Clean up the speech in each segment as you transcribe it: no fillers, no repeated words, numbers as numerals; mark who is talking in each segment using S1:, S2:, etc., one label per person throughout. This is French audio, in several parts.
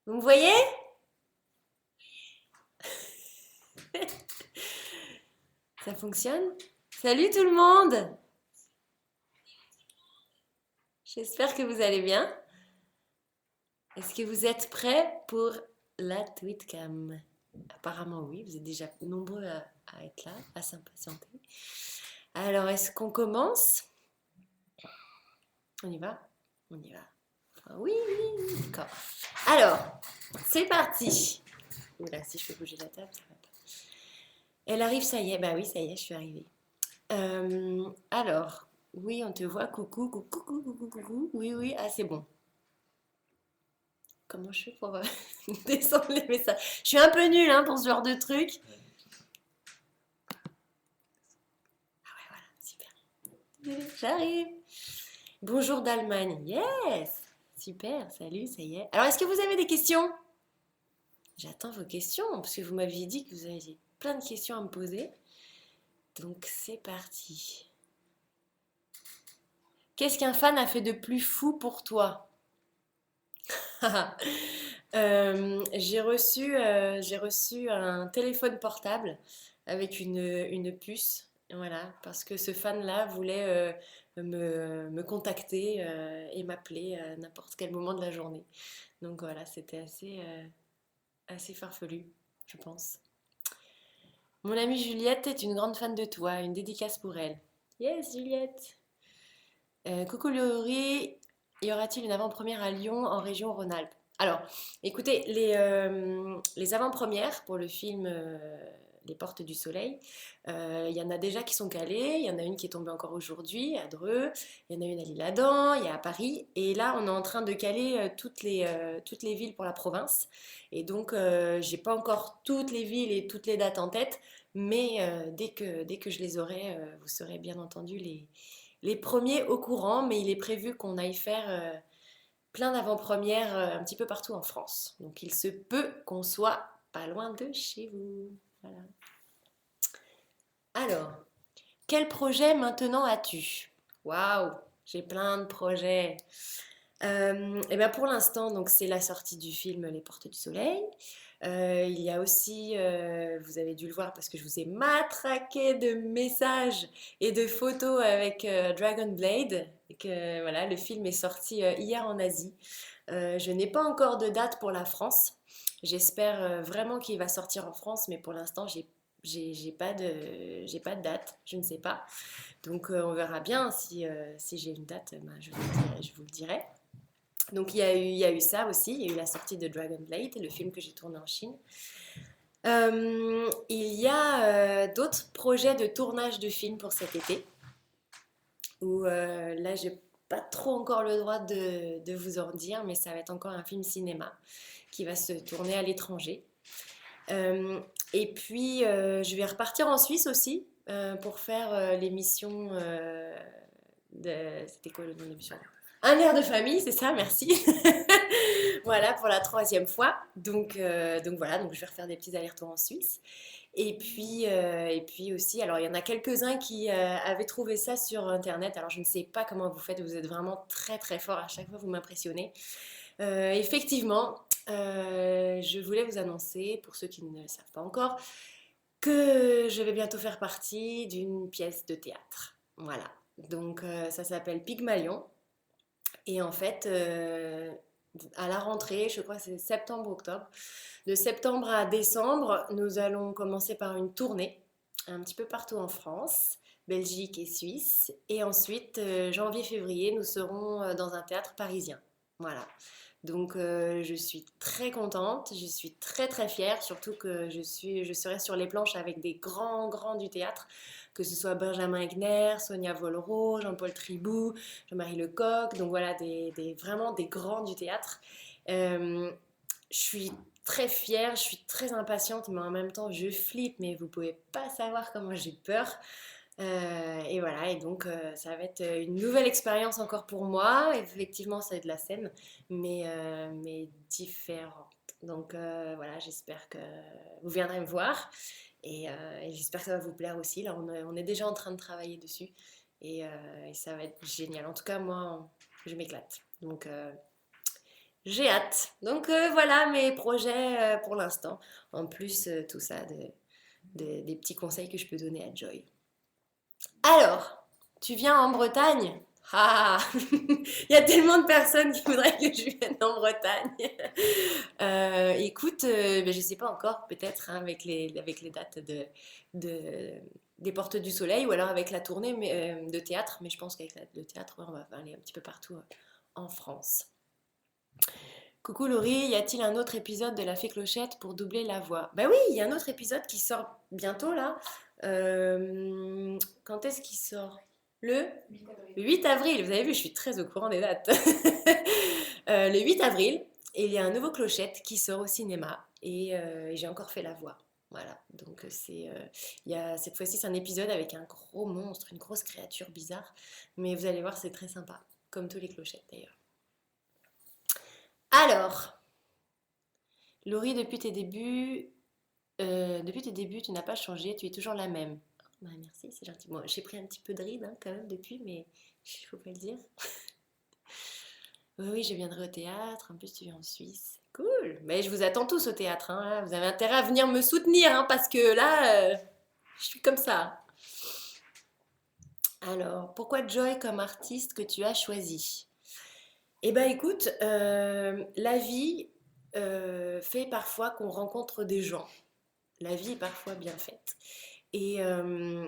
S1: Vous me voyez? Ça fonctionne? Salut tout le monde! J'espère que vous allez bien. Est-ce que vous êtes prêts pour la tweetcam? Apparemment oui, vous êtes déjà nombreux à être là, à s'impatienter. Alors, est-ce qu'on commence? On y va? On y va. Ah oui, oui, oui, d'accord. Alors, c'est parti. Oula, si je fais bouger la table, ça va pas. Elle arrive, ça y est. Bah oui, ça y est, je suis arrivée. Alors, oui, on te voit. Coucou, coucou, coucou, coucou, coucou. Oui, oui, ah, c'est bon. Comment je fais pour descendre les messages? Je suis un peu nulle hein, pour ce genre de truc. Ah ouais, voilà, super. J'arrive. Bonjour d'Allemagne. Yes. Super, salut, ça y est. Alors, est-ce que vous avez des questions? J'attends vos questions, parce que vous m'aviez dit que vous aviez plein de questions à me poser. Donc, c'est parti. Qu'est-ce qu'un fan a fait de plus fou pour toi? J'ai reçu un téléphone portable avec une puce, voilà, parce que ce fan-là voulait me contacter et m'appeler à n'importe quel moment de la journée. Donc voilà, c'était assez farfelu, je pense. Mon amie Juliette est une grande fan de toi, une dédicace pour elle. Yes, Juliette. Coucou Laurie, y aura-t-il une avant-première à Lyon en région Rhône-Alpes? Alors, écoutez, les avant-premières pour le film Les Portes du Soleil, il y en a déjà qui sont calées, il y en a une qui est tombée encore aujourd'hui à Dreux, il y en a une à L'Isle-Adam, il y a à Paris, et là on est en train de caler toutes les villes pour la province, et donc j'ai pas encore toutes les villes et toutes les dates en tête, mais dès que je les aurai, vous serez bien entendu les premiers au courant, mais il est prévu qu'on aille faire plein d'avant-premières un petit peu partout en France. Donc il se peut qu'on soit pas loin de chez vous. Voilà. Alors, quel projet maintenant as-tu? Waouh, j'ai plein de projets. Et bien pour l'instant, donc c'est la sortie du film Les Portes du Soleil. Il y a aussi, vous avez dû le voir parce que je vous ai matraqué de messages et de photos avec Dragon Blade. Et que voilà, le film est sorti hier en Asie. Je n'ai pas encore de date pour la France. J'espère vraiment qu'il va sortir en France, mais pour l'instant, j'ai pas de date. Je ne sais pas. Donc on verra bien si j'ai une date, ben, je vous le dirai. Donc il y a eu ça aussi, il y a eu la sortie de Dragon Blade, le film que j'ai tourné en Chine. Il y a d'autres projets de tournage de films pour cet été, où là j'ai pas trop encore le droit de vous en dire, mais ça va être encore un film cinéma qui va se tourner à l'étranger. Et puis je vais repartir en Suisse aussi pour faire l'émission c'était quoi le nom de l'émission? Un air de famille, c'est ça, merci. Voilà, pour la troisième fois. Donc voilà, donc je vais refaire des petits allers-retours en Suisse. Et puis aussi, alors il y en a quelques-uns qui avaient trouvé ça sur Internet. Alors je ne sais pas comment vous faites, vous êtes vraiment très très fort à chaque fois, vous m'impressionnez. Effectivement, je voulais vous annoncer, pour ceux qui ne le savent pas encore, que je vais bientôt faire partie d'une pièce de théâtre. Voilà. Donc ça s'appelle Pygmalion. Et en fait, à la rentrée, je crois que c'est septembre-octobre, de septembre à décembre, nous allons commencer par une tournée un petit peu partout en France, Belgique et Suisse. Et ensuite, janvier-février, nous serons dans un théâtre parisien. Voilà. Donc je suis très contente, je suis très très fière, surtout que je serai sur les planches avec des grands du théâtre, que ce soit Benjamin Egner, Sonia Vollereau, Jean-Paul Tribou, Jean-Marie Lecoq, donc voilà, vraiment des grands du théâtre. Euh, je suis très fière, je suis très impatiente, mais en même temps je flippe, mais vous pouvez pas savoir comment j'ai peur. Et voilà, et donc ça va être une nouvelle expérience encore pour moi. Effectivement, ça va être de la scène, mais différente. Donc voilà, j'espère que vous viendrez me voir et j'espère que ça va vous plaire aussi. Là, on est déjà en train de travailler dessus et ça va être génial. En tout cas, moi, je m'éclate. Donc J'ai hâte. Donc voilà mes projets pour l'instant. En plus, tout ça, des petits conseils que je peux donner à Joy. Alors, tu viens en Bretagne? Ah, il y a tellement de personnes qui voudraient que je vienne en Bretagne. Écoute, ben, je ne sais pas encore, peut-être hein, avec les dates de- des Portes du Soleil ou alors avec la tournée de théâtre. Mais je pense qu'avec le théâtre, ouais, on va aller un petit peu partout en France. Coucou Laurie, y a-t-il un autre épisode de La Fée Clochette pour doubler la voix? Bah oui, il y a un autre épisode qui sort bientôt là. Quand est-ce qu'il sort? Le 8 avril. Vous avez vu, je suis très au courant des dates. Le 8 avril, et il y a un nouveau Clochette qui sort au cinéma et j'ai encore fait la voix. Voilà, donc il y a, cette fois-ci c'est un épisode avec un gros monstre, une grosse créature bizarre, mais vous allez voir c'est très sympa, comme tous les clochettes d'ailleurs. Alors, Laurie, depuis tes débuts, tu n'as pas changé, tu es toujours la même. Bah, merci, c'est gentil. Bon, j'ai pris un petit peu de ride hein, quand même depuis, mais il faut pas le dire. Oui, oui, je viendrai au théâtre. En plus, tu viens en Suisse. Cool. Mais je vous attends tous au théâtre. Hein. Vous avez intérêt à venir me soutenir hein, parce que là, je suis comme ça. Alors, pourquoi Joy comme artiste que tu as choisi? Eh ben, écoute, la vie fait parfois qu'on rencontre des gens. La vie est parfois bien faite. Et, euh,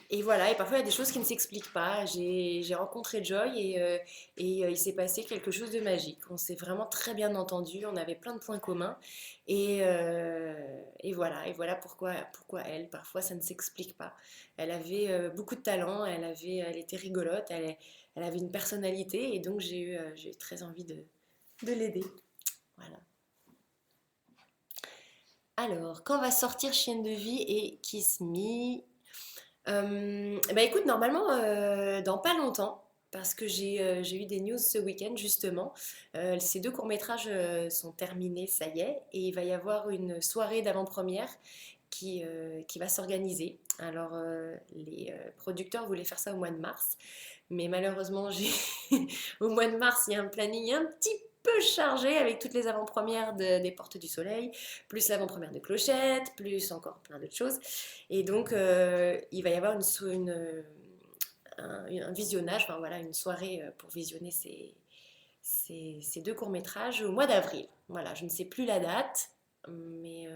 S1: et voilà, et parfois il y a des choses qui ne s'expliquent pas. J'ai rencontré Joy il s'est passé quelque chose de magique. On s'est vraiment très bien entendu, on avait plein de points communs. Et voilà pourquoi elle. Parfois ça ne s'explique pas. Elle avait beaucoup de talent, elle était rigolote, elle avait une personnalité et donc j'ai eu très envie de l'aider. Voilà. Alors, quand va sortir Chienne de vie et Kiss Me? Bah écoute, normalement, dans pas longtemps, parce que j'ai eu des news ce week-end justement. Ces deux courts-métrages sont terminés, ça y est, et il va y avoir une soirée d'avant-première qui va s'organiser. Alors, les producteurs voulaient faire ça au mois de mars, mais malheureusement, au mois de mars, il y a un planning un petit peu chargé avec toutes les avant-premières des Portes du Soleil, plus l'avant-première de Clochette, plus encore plein d'autres choses. Et donc, il va y avoir un visionnage, enfin voilà, une soirée pour visionner ces deux courts-métrages au mois d'avril. Voilà, je ne sais plus la date, mais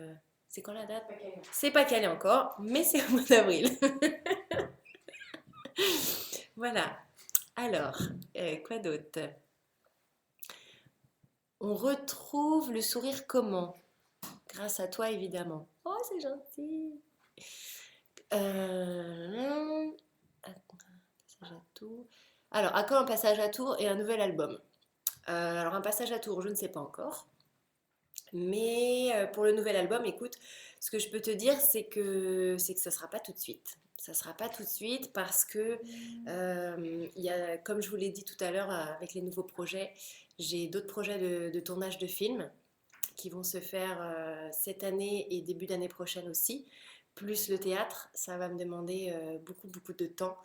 S1: c'est quand la date? C'est pas calé encore, mais c'est au mois d'avril. Voilà. Alors, quoi d'autre? On retrouve le sourire comment? Grâce à toi, évidemment. Oh, c'est gentil. Euh, Passage à tour. Alors, à quand un passage à tour et un nouvel album? Alors, un passage à tour, je ne sais pas encore. Mais pour le nouvel album, écoute, ce que je peux te dire, c'est que ça sera pas tout de suite. Ça sera pas tout de suite parce que comme je vous l'ai dit tout à l'heure avec les nouveaux projets, j'ai d'autres projets de tournage de films qui vont se faire cette année et début d'année prochaine aussi. Plus le théâtre, ça va me demander beaucoup de temps.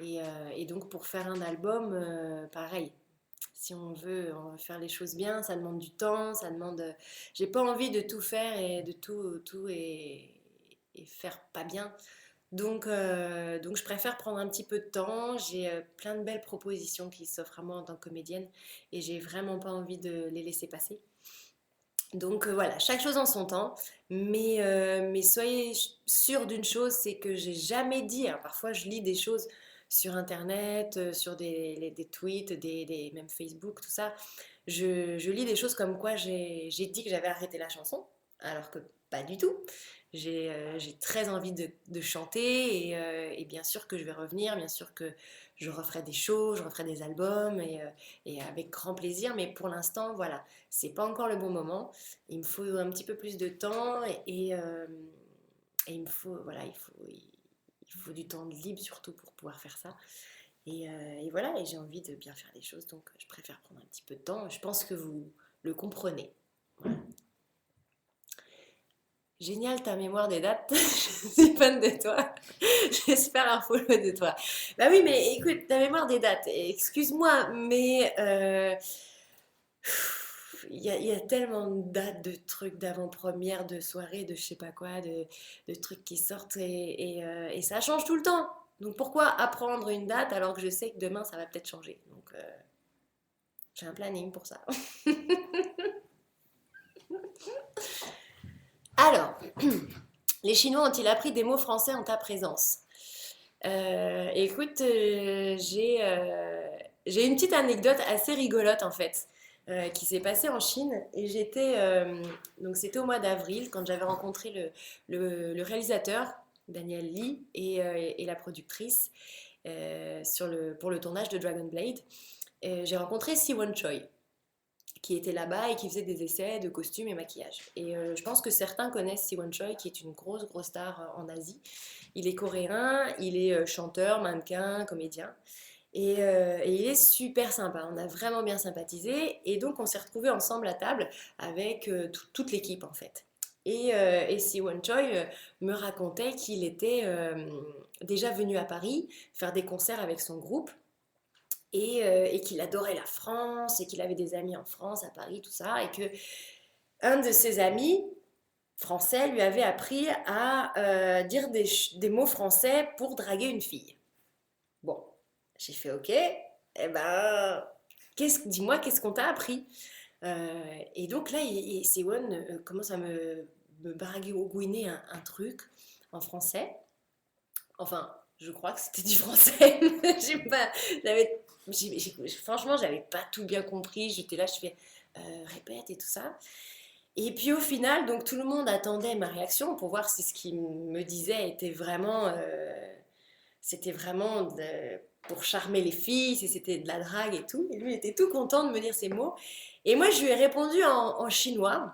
S1: Et donc pour faire un album, pareil, si on veut faire les choses bien, ça demande du temps, ça demande. J'ai pas envie de tout faire et de tout et faire pas bien. Donc je préfère prendre un petit peu de temps. J'ai plein de belles propositions qui s'offrent à moi en tant que comédienne et j'ai vraiment pas envie de les laisser passer. Donc voilà, chaque chose en son temps, mais soyez sûr d'une chose, c'est que j'ai jamais dit, alors parfois je lis des choses sur internet, sur des tweets, même Facebook, tout ça, je lis des choses comme quoi j'ai dit que j'avais arrêté la chanson, alors que pas du tout. J'ai très envie de chanter et bien sûr que je vais revenir, bien sûr que je referai des shows, je referai des albums et avec grand plaisir, mais pour l'instant, voilà, c'est pas encore le bon moment. Il me faut un petit peu plus de temps et il me faut, voilà, il faut du temps libre surtout pour pouvoir faire ça. Et voilà, et j'ai envie de bien faire les choses, donc je préfère prendre un petit peu de temps. Je pense que vous le comprenez. Voilà. Génial ta mémoire des dates, je suis fan de toi. J'espère un follow de toi. Bah oui, mais écoute, ta mémoire des dates, excuse-moi, mais il y a tellement de dates, de trucs d'avant-première, de soirées, de je sais pas quoi, de trucs qui sortent et ça change tout le temps. Donc pourquoi apprendre une date alors que je sais que demain ça va peut-être changer. Donc j'ai un planning pour ça. Alors, les Chinois ont-ils appris des mots français en ta présence? Écoute, j'ai une petite anecdote assez rigolote en fait, qui s'est passée en Chine. Et donc c'était au mois d'avril quand j'avais rencontré le réalisateur, Daniel Lee, et la productrice pour le tournage de Dragon Blade. J'ai rencontré Siwon Choi qui était là-bas et qui faisait des essais de costumes et maquillage. Et je pense que certains connaissent Siwon Choi, qui est une grosse, grosse star en Asie. Il est coréen, il est chanteur, mannequin, comédien. Et il est super sympa, on a vraiment bien sympathisé. Et donc on s'est retrouvés ensemble à table avec toute l'équipe en fait. Et Siwon Choi me racontait qu'il était déjà venu à Paris faire des concerts avec son groupe et qu'il adorait la France et qu'il avait des amis en France, à Paris, tout ça, et que un de ses amis français lui avait appris à dire des mots français pour draguer une fille. Bon, j'ai fait OK, eh ben, dis-moi, qu'est-ce qu'on t'a appris? Et donc là, Siwon commence à me baragouiner un truc en français. Enfin, je crois que c'était du français. J'ai pas, j'avais, franchement, j'avais pas tout bien compris. J'étais là, je fais répète et tout ça. Et puis au final, donc tout le monde attendait ma réaction pour voir si ce qu'il me disait c'était vraiment pour charmer les filles, si c'était de la drague et tout. Et lui, il était tout content de me dire ces mots. Et moi, je lui ai répondu en chinois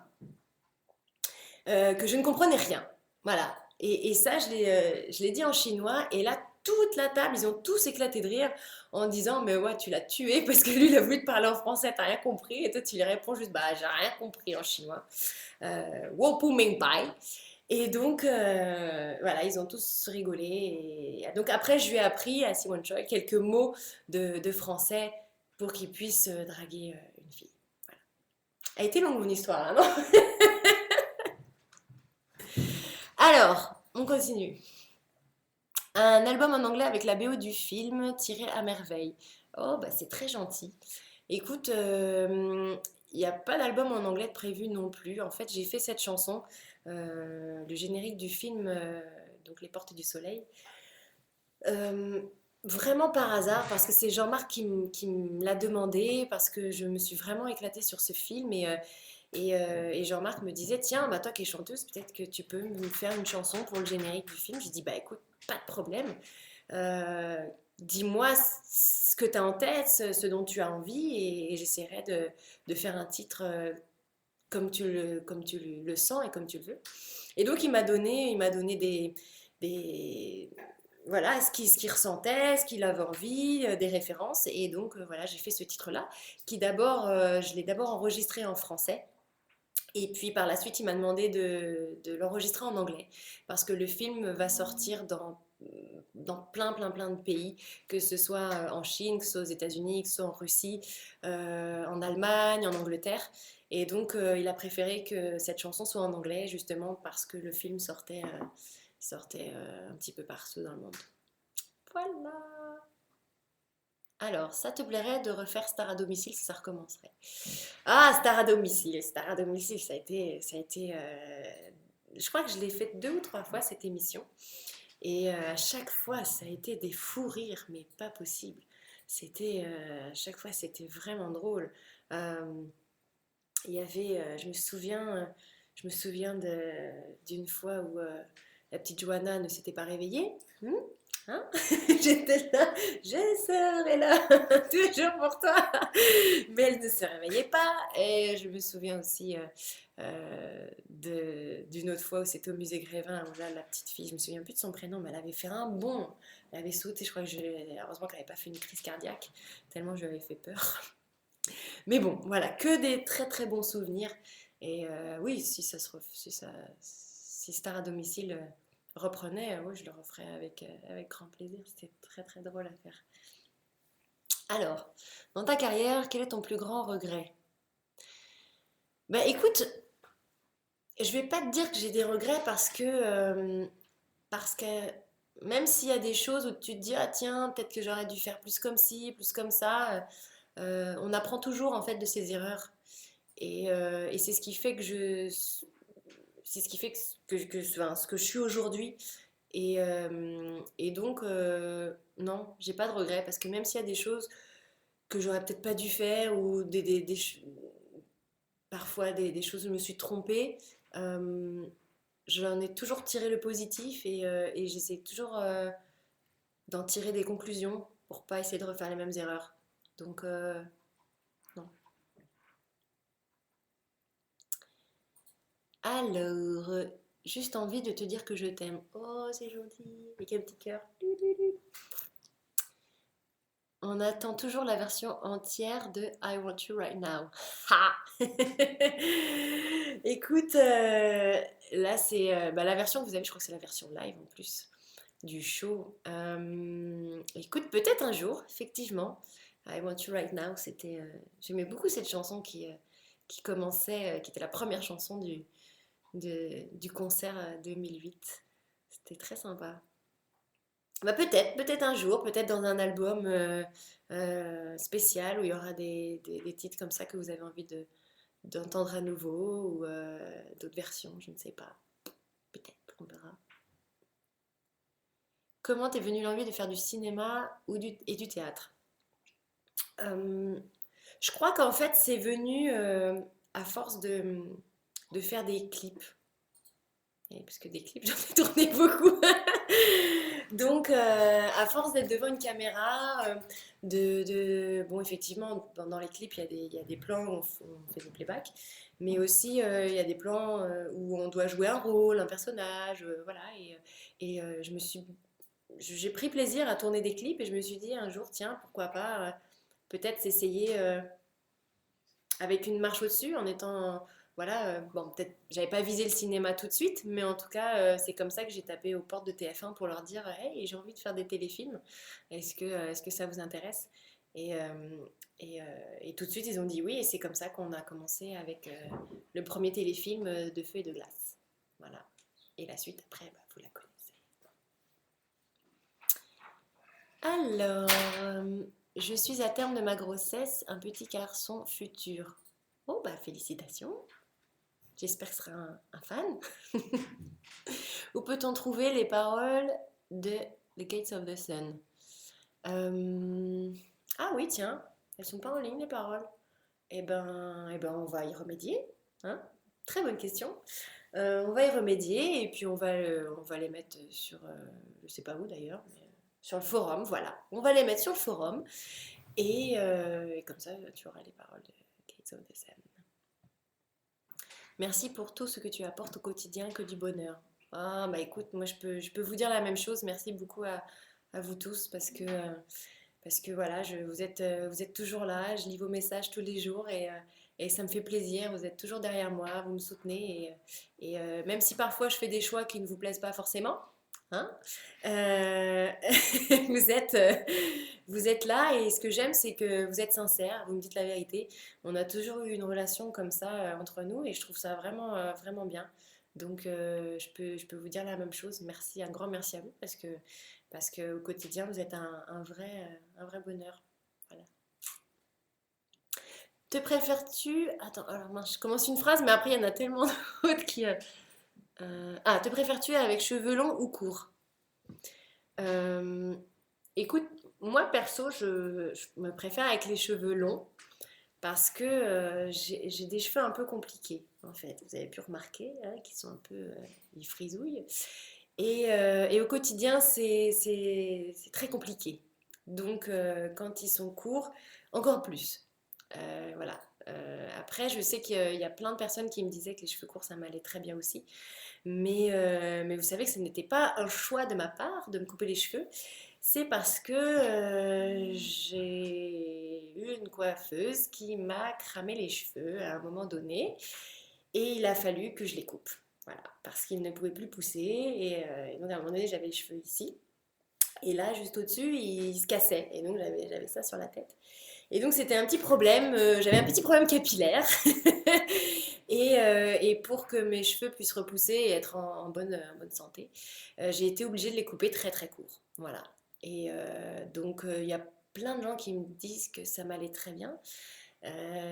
S1: que je ne comprenais rien. Voilà. Et ça, je l'ai dit en chinois. Et là, toute la table, ils ont tous éclaté de rire en disant mais ouais, tu l'as tué parce que lui, il a voulu te parler en français, t'as rien compris. Et toi, tu lui réponds juste bah, j'ai rien compris en chinois. Wo pu ming bai. Et donc, voilà, ils ont tous rigolé. Et donc, après, je lui ai appris à Simon Choi quelques mots de français pour qu'il puisse draguer une fille. Voilà. A été longue mon histoire, hein, non? Alors, on continue. Un album en anglais avec la BO du film tiré à merveille. Oh, bah c'est très gentil. Écoute, il n'y a pas d'album en anglais de prévu non plus. En fait, j'ai fait cette chanson, le générique du film, donc Les Portes du Soleil, euh, vraiment par hasard, parce que c'est Jean-Marc qui me l'a demandé, parce que je me suis vraiment éclatée sur ce film et Jean-Marc me disait, tiens, bah toi qui es chanteuse, peut-être que tu peux me faire une chanson pour le générique du film. J'ai dit, bah écoute, pas de problème. Euh, Dis-moi ce que tu as en tête, ce dont tu as envie, et j'essaierai de faire un titre comme tu le sens et comme tu le veux. Et donc il m'a donné des voilà, ce qu'il ressentait, ce qu'il avait envie, des références. Et donc voilà, j'ai fait ce titre-là, qui d'abord, je l'ai d'abord enregistré en français. Et puis par la suite, il m'a demandé de l'enregistrer en anglais parce que le film va sortir dans plein, plein, plein de pays, que ce soit en Chine, que ce soit aux États-Unis, que ce soit en Russie, en Allemagne, en Angleterre. Et donc, il a préféré que cette chanson soit en anglais, justement parce que le film sortait un petit peu partout dans le monde. Voilà. Alors, ça te plairait de refaire Star à domicile si ça recommencerait? Ah, Star à domicile. Star à domicile, je crois que je l'ai fait 2 ou 3 fois cette émission. Et à chaque fois, ça a été des fous rires, mais pas possible. À chaque fois, c'était vraiment drôle. Euh, il y avait, je me souviens d'une fois où la petite Johanna ne s'était pas réveillée. Hein. J'étais là, je serai là, toujours pour toi. Mais elle ne se réveillait pas. Et je me souviens aussi d'une autre fois où c'était au musée Grévin, où là, la petite fille, je me souviens plus de son prénom, mais elle avait fait un bond. Elle avait sauté, je crois heureusement qu'elle n'avait pas fait une crise cardiaque, tellement je lui avais fait peur. Mais bon, voilà, que des très très bons souvenirs. Et oui, si Star à domicile reprenait, oui, je le referais avec grand plaisir. C'était très très drôle à faire. Alors, dans ta carrière, quel est ton plus grand regret? Bah écoute, je vais pas te dire que j'ai des regrets parce que même s'il y a des choses où tu te dis, ah tiens, peut-être que j'aurais dû faire plus comme ci, plus comme ça, on apprend toujours en fait de ses erreurs. Et c'est ce qui fait que c'est ce qui fait enfin, ce que je suis aujourd'hui. Et donc, non, j'ai pas de regrets parce que même s'il y a des choses que j'aurais peut-être pas dû faire ou parfois des choses où je me suis trompée, euh, j'en ai toujours tiré le positif et j'essaie toujours d'en tirer des conclusions pour pas essayer de refaire les mêmes erreurs. Donc, non. Alors, juste envie de te dire que je t'aime. Oh, c'est gentil. Avec un petit cœur. On attend toujours la version entière de I Want You Right Now. Ha. Écoute, là c'est bah, la version que vous avez, je crois que c'est la version live en plus du show. Écoute, peut-être un jour, effectivement. I Want You Right Now, j'aimais beaucoup cette chanson qui commençait, qui était la première chanson du concert 2008. C'était très sympa. Bah peut-être un jour, peut-être dans un album spécial où il y aura des titres comme ça que vous avez envie d'entendre à nouveau ou d'autres versions, je ne sais pas. Peut-être, on verra. Comment t'es venue l'envie de faire du cinéma et du théâtre? Euh, je crois qu'en fait c'est venu à force de faire des clips. Et parce que des clips, j'en ai tourné beaucoup. Donc, à force d'être devant une caméra, bon, effectivement, dans les clips, il y a des plans où on fait du playback, mais aussi il y a des plans où on doit jouer un rôle, un personnage, voilà. J'ai pris plaisir à tourner des clips et je me suis dit un jour, tiens, pourquoi pas, peut-être s'essayer avec une marche au-dessus en étant. Voilà, bon, peut-être j'avais pas visé le cinéma tout de suite, mais en tout cas, c'est comme ça que j'ai tapé aux portes de TF1 pour leur dire hey, j'ai envie de faire des téléfilms, est-ce que ça vous intéresse? Et, euh, et tout de suite, ils ont dit oui, et c'est comme ça qu'on a commencé avec le premier téléfilm de Feu et de glace. Voilà. Et la suite, après, bah, vous la connaissez. Alors, je suis à terme de ma grossesse, un petit garçon futur. Oh, bah félicitations. J'espère que ce sera un fan. Où peut-on trouver les paroles de The Gates of the Sun? Ah oui, tiens, elles sont pas en ligne les paroles. Eh ben, on va y remédier. Hein. Très bonne question. On va y remédier et puis on va les mettre sur, je sais pas où d'ailleurs, mais sur le forum, voilà. On va les mettre sur le forum et comme ça, tu auras les paroles de Gates of the Sun. Merci pour tout ce que tu apportes au quotidien, que du bonheur. Ah, bah écoute, moi je peux vous dire la même chose. Merci beaucoup à vous tous parce que voilà, vous êtes toujours là. Je lis vos messages tous les jours et ça me fait plaisir. Vous êtes toujours derrière moi, vous me soutenez. Même si parfois je fais des choix qui ne vous plaisent pas forcément, hein, euh, vous êtes, euh, vous êtes là et ce que j'aime, c'est que vous êtes sincère, vous me dites la vérité. On a toujours eu une relation comme ça entre nous et je trouve ça vraiment, vraiment bien. Donc, je peux vous dire la même chose. Merci, un grand merci à vous parce que au quotidien, vous êtes un vrai bonheur. Voilà. Te préfères-tu... Attends, alors mince, je commence une phrase, mais après, il y en a tellement d'autres qui... Ah, te préfères-tu avec cheveux longs ou courts? Euh, Écoute, moi perso, je me préfère avec les cheveux longs parce que j'ai des cheveux un peu compliqués en fait. Vous avez pu remarquer hein, qu'ils sont un peu, ils frisouillent. Et au quotidien, c'est très compliqué. Donc quand ils sont courts, encore plus. Voilà. Après, je sais qu'il y a plein de personnes qui me disaient que les cheveux courts, ça m'allait très bien aussi. Mais vous savez que ce n'était pas un choix de ma part de me couper les cheveux. C'est parce que j'ai eu une coiffeuse qui m'a cramé les cheveux à un moment donné et il a fallu que je les coupe. Voilà, parce qu'ils ne pouvaient plus pousser et donc à un moment donné j'avais les cheveux ici et là juste au-dessus ils se cassaient et donc j'avais ça sur la tête. Et donc c'était un petit problème, j'avais un petit problème capillaire Et pour que mes cheveux puissent repousser et être en bonne santé, j'ai été obligée de les couper très très court. Voilà. Donc il y a plein de gens qui me disent que ça m'allait très bien.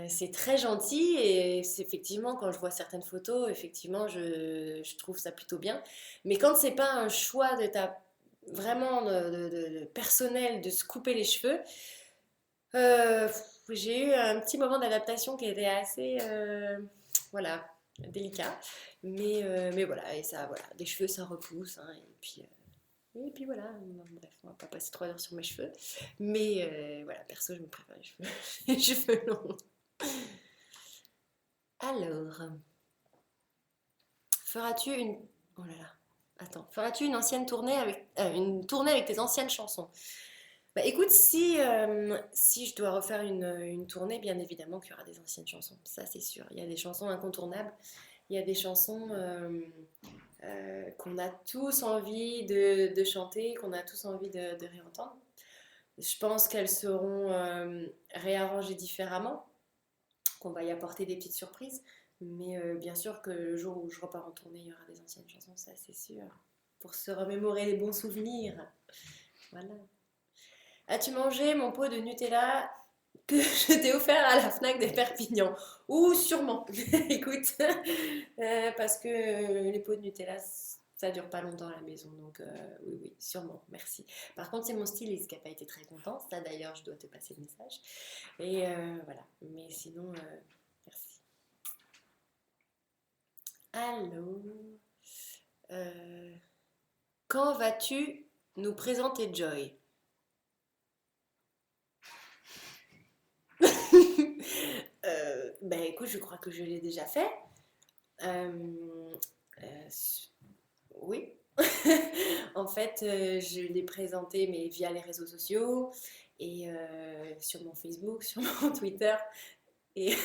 S1: C'est très gentil et c'est effectivement quand je vois certaines photos, effectivement je trouve ça plutôt bien. Mais quand c'est pas un choix de ta vraiment personnel de se couper les cheveux, j'ai eu un petit moment d'adaptation qui était assez voilà délicat. Mais voilà et ça voilà des cheveux ça repousse hein, et puis voilà, bon, bref, on va pas passer 3 heures sur mes cheveux. Mais voilà, perso, je me préfère les cheveux, les cheveux longs. Alors, feras-tu une... Oh là là, attends. Feras-tu une tournée avec tes anciennes chansons? Bah écoute, si je dois refaire une tournée, bien évidemment qu'il y aura des anciennes chansons. Ça, c'est sûr. Il y a des chansons incontournables. Il y a des chansons qu'on a tous envie de chanter, qu'on a tous envie de réentendre. Je pense qu'elles seront réarrangées différemment, qu'on va y apporter des petites surprises. Mais bien sûr que le jour où je repars en tournée, il y aura des anciennes chansons, ça c'est sûr. Pour se remémorer les bons souvenirs. Voilà. As-tu mangé mon pot de Nutella que je t'ai offert à la Fnac des Perpignan? Ou sûrement. Écoute, parce que les pots de Nutella, ça dure pas longtemps à la maison. Donc oui, oui, sûrement. Merci. Par contre, c'est mon styliste qui n'a pas été très content. Ça d'ailleurs, je dois te passer le message. Et voilà. Mais sinon, merci. Allô. Euh, quand vas-tu nous présenter Joy? Ben écoute, je crois que je l'ai déjà fait. Euh, euh, oui. En fait, je l'ai présenté mais via les réseaux sociaux et sur mon Facebook, sur mon Twitter. Et,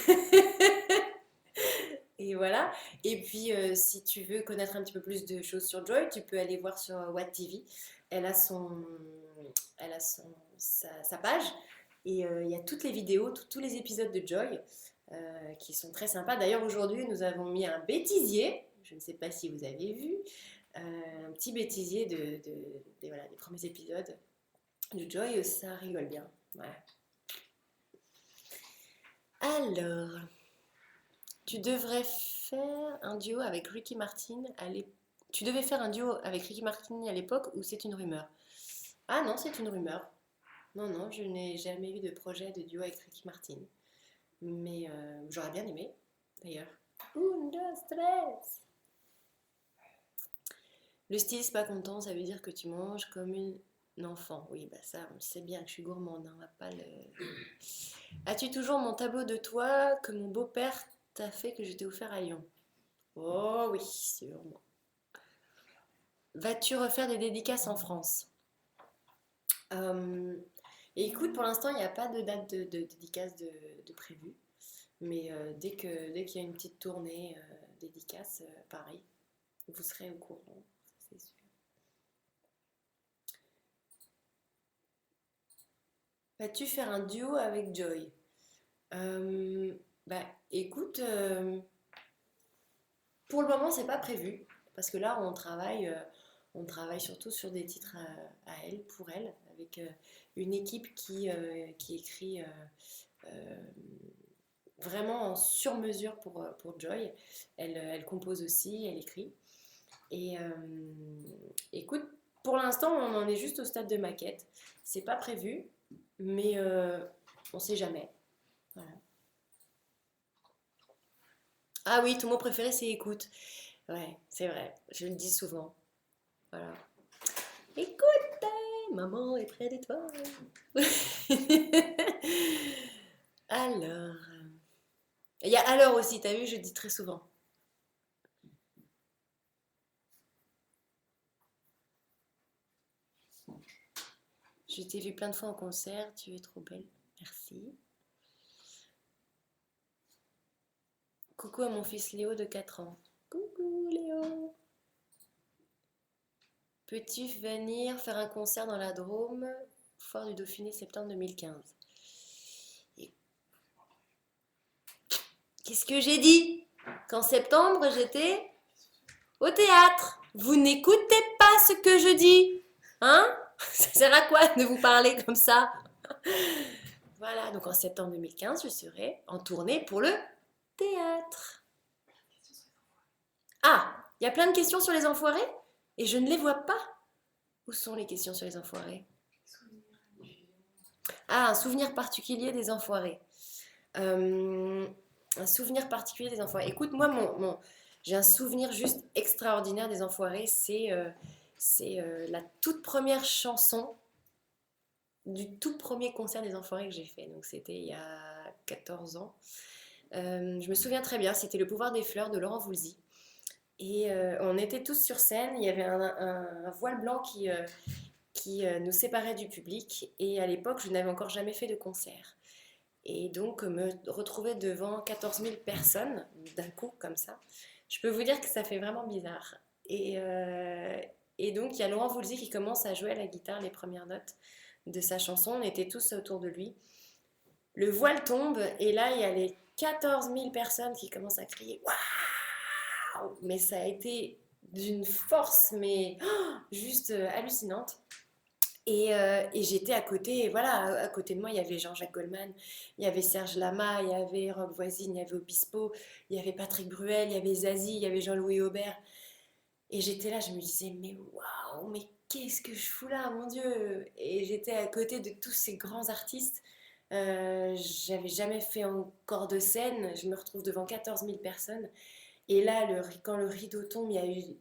S1: et voilà. Et puis, si tu veux connaître un petit peu plus de choses sur Joy, tu peux aller voir sur Watt TV. Elle a son, sa page et il y a toutes les vidéos, tous les épisodes de Joy qui sont très sympas. D'ailleurs, aujourd'hui, nous avons mis un bêtisier. Je ne sais pas si vous avez vu. Un petit bêtisier voilà, des premiers épisodes de Joy. Ça rigole bien. Voilà. Alors, tu devrais faire un duo avec Ricky Martin à l'époque. Tu devais faire un duo avec Ricky Martin à l'époque ou c'est une rumeur? Ah non, c'est une rumeur. Non, non, je n'ai jamais eu de projet de duo avec Ricky Martin. Mais j'aurais bien aimé, d'ailleurs. Un, deux, tres. Le styliste pas content, ça veut dire que tu manges comme une enfant. Oui, bah ça, on sait bien que je suis gourmande, hein, on va pas le... As-tu toujours mon tableau de toi que mon beau-père t'a fait que je t'ai offert à Lyon? Oh oui, sûrement. Vas-tu refaire des dédicaces en France? Euh, écoute, pour l'instant, il n'y a pas de date de dédicace de prévu. Mais dès qu'il y a une petite tournée dédicace, pareil, vous serez au courant, c'est sûr. Vas-tu faire un duo avec Joy? Euh, Bah écoute, pour le moment c'est pas prévu parce que là on travaille surtout sur des titres à elle, pour elle, avec une équipe qui écrit euh, vraiment en sur-mesure pour Joy. Elle compose aussi, elle écrit. Et écoute, pour l'instant on en est juste au stade de maquette. C'est pas prévu, mais on sait jamais. Voilà. Ah oui, ton mot préféré c'est écoute. Ouais, c'est vrai, je le dis souvent. Voilà. Écoute, maman est près de toi. Alors, il y a alors aussi, t'as vu, je dis très souvent. Je t'ai vu plein de fois en concert, tu es trop belle. Merci. Coucou à mon fils Léo de 4 ans. Coucou Léo. Peux-tu venir faire un concert dans la Drôme, Foire du Dauphiné, septembre 2015? Et qu'est-ce que j'ai dit? qu'en septembre, j'étais au théâtre. Vous n'écoutez pas ce que je dis, hein? Ça sert à quoi de vous parler comme ça? Voilà, donc en septembre 2015, je serai en tournée pour le théâtre. Ah, il y a plein de questions sur les enfoirés et je ne les vois pas. Où sont les questions sur les enfoirés? Ah, un souvenir particulier des enfoirés. Euh, un souvenir particulier des enfoirés. Écoute, moi, j'ai un souvenir juste extraordinaire des enfoirés. C'est la toute première chanson du tout premier concert des enfoirés que j'ai fait. Donc, c'était il y a 14 ans. Je me souviens très bien, c'était Le pouvoir des fleurs de Laurent Voulzy. Et on était tous sur scène. Il y avait un voile blanc qui nous séparait du public. Et à l'époque, je n'avais encore jamais fait de concert. Et donc, me retrouver devant 14 000 personnes d'un coup, comme ça, je peux vous dire que ça fait vraiment bizarre. Et donc, il y a Laurent Voulzy qui commence à jouer à la guitare les premières notes de sa chanson. On était tous autour de lui. Le voile tombe, et là, il y a les 14 000 personnes qui commencent à crier waouh! Mais ça a été d'une force, mais juste hallucinante. Et j'étais à côté, et voilà, à côté de moi, il y avait Jean-Jacques Goldman, il y avait Serge Lama, il y avait Roch Voisine, il y avait Obispo, il y avait Patrick Bruel, il y avait Zazie, il y avait Jean-Louis Aubert. Et j'étais là, je me disais, mais waouh, mais qu'est-ce que je fous là, mon Dieu! Et j'étais à côté de tous ces grands artistes. J'avais jamais fait encore de scène, je me retrouve devant 14 000 personnes. Et là, quand le rideau tombe,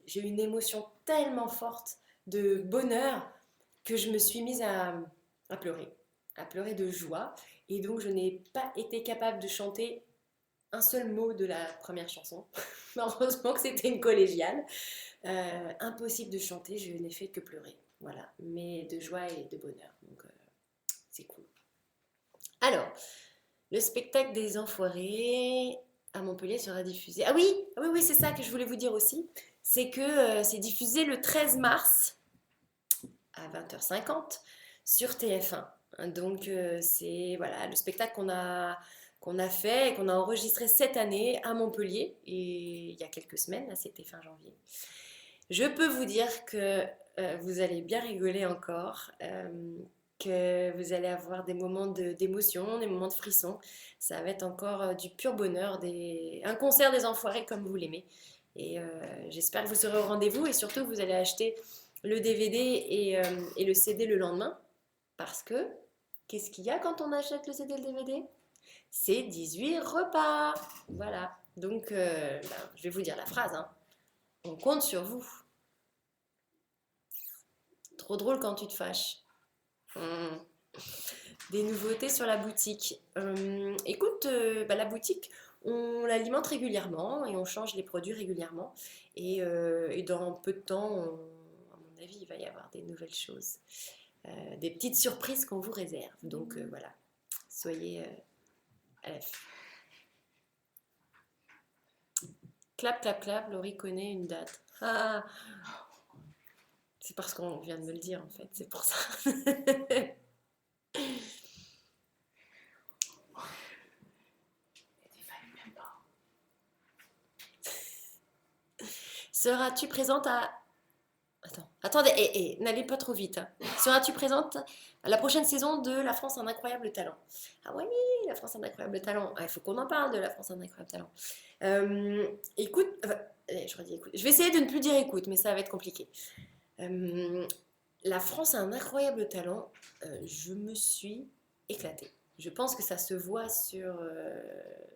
S1: j'ai eu une émotion tellement forte de bonheur que je me suis mise à pleurer de joie. Et donc, je n'ai pas été capable de chanter un seul mot de la première chanson. Heureusement que c'était une collégiale. Impossible de chanter, je n'ai fait que pleurer. Voilà, mais de joie et de bonheur. Donc, c'est cool. Alors, le spectacle des Enfoirés à Montpellier sera diffusé. Ah oui, ah oui, oui, c'est ça que je voulais vous dire aussi. C'est que c'est diffusé le 13 mars à 20h50 sur TF1. Donc c'est voilà le spectacle qu'on a fait et qu'on a enregistré cette année à Montpellier et il y a quelques semaines, là c'était fin janvier. Je peux vous dire que vous allez bien rigoler encore, que vous allez avoir des moments d'émotion, des moments de frisson. Ça va être encore du pur bonheur, un concert des Enfoirés comme vous l'aimez. Et j'espère que vous serez au rendez-vous et surtout que vous allez acheter le DVD et le CD le lendemain. Parce que, qu'est-ce qu'il y a quand on achète le CD et le DVD? C'est 18 repas. Voilà. Donc, je vais vous dire la phrase, hein. On compte sur vous. Trop drôle quand tu te fâches. Mmh. Des nouveautés sur la boutique. Écoute, la boutique, on l'alimente régulièrement et on change les produits régulièrement. Et dans peu de temps, à mon avis, il va y avoir des nouvelles choses. Des petites surprises qu'on vous réserve. Donc voilà, soyez à l'affût. Clap, clap, clap, Laurie connaît une date. Ah, c'est parce qu'on vient de me le dire en fait, c'est pour ça. Seras-tu présente à... Attendez, n'allez pas trop vite, hein. Seras-tu présente à la prochaine saison de La France a un incroyable talent? Ah oui, La France a un incroyable talent. Ah, il faut qu'on en parle de La France a un incroyable talent. Écoute, je redis écoute. Je vais essayer de ne plus dire écoute, mais ça va être compliqué. La France a un incroyable talent. Je me suis éclatée. Je pense que ça se voit sur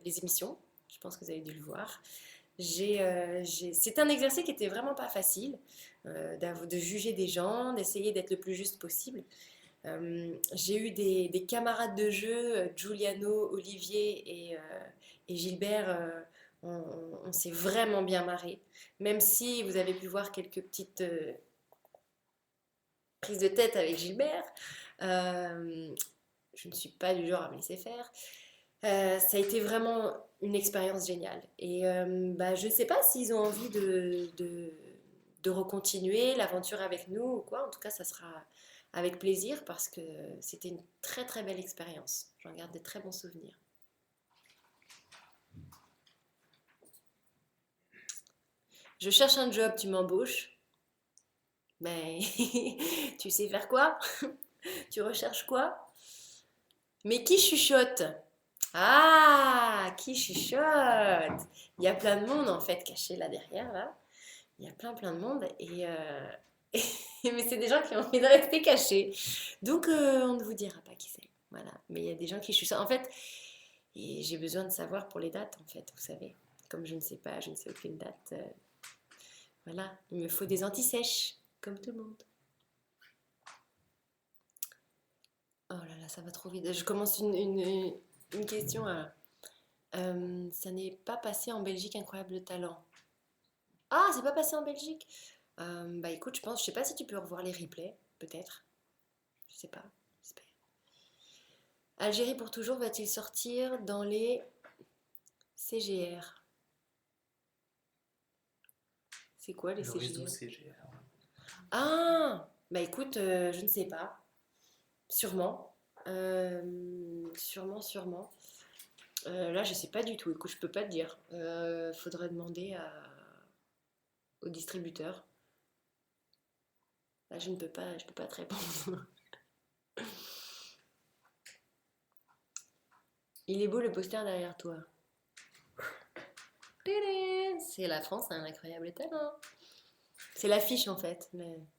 S1: les émissions. Je pense que vous avez dû le voir. C'est un exercice qui était vraiment pas facile, de juger des gens, d'essayer d'être le plus juste possible. J'ai eu des camarades de jeu, Giuliano, Olivier et Gilbert. On s'est vraiment bien marré. Même si vous avez pu voir quelques petites prises de tête avec Gilbert, je ne suis pas du genre à me laisser faire. Ça a été vraiment une expérience géniale. Et je ne sais pas s'ils ont envie de recontinuer l'aventure avec nous ou quoi. En tout cas, ça sera avec plaisir parce que c'était une très très belle expérience. J'en garde des très bons souvenirs. Je cherche un job, tu m'embauches. Mais tu sais faire quoi? Tu recherches quoi? Mais qui chuchote? Ah, qui chuchote? Il y a plein de monde en fait caché là derrière, là. Il y a plein de monde mais c'est des gens qui ont envie de rester cachés. Donc on ne vous dira pas qui c'est. Voilà. Mais il y a des gens qui chuchotent. En fait, et j'ai besoin de savoir pour les dates en fait, vous savez. Comme je ne sais pas, je ne sais aucune date. Voilà, il me faut des anti-sèches, comme tout le monde. Oh là là, ça va trop vite. Je commence une question. Ça n'est pas passé en Belgique, incroyable talent. Ah, c'est pas passé en Belgique? Bah écoute, je sais pas si tu peux revoir les replays, peut-être. Je sais pas, j'espère. Algérie pour toujours va-t-il sortir dans les CGR? C'est quoi les
S2: Le réseau
S1: CGR?
S2: CGR.
S1: Ah, bah écoute, je ne sais pas. Sûrement. Sûrement. Là, je sais pas du tout. Écoute, je peux pas te dire. Faudrait demander au distributeur. Là, je peux pas te répondre. Il est beau le poster derrière toi. Tadam! C'est la France a un incroyable talent. C'est l'affiche en fait,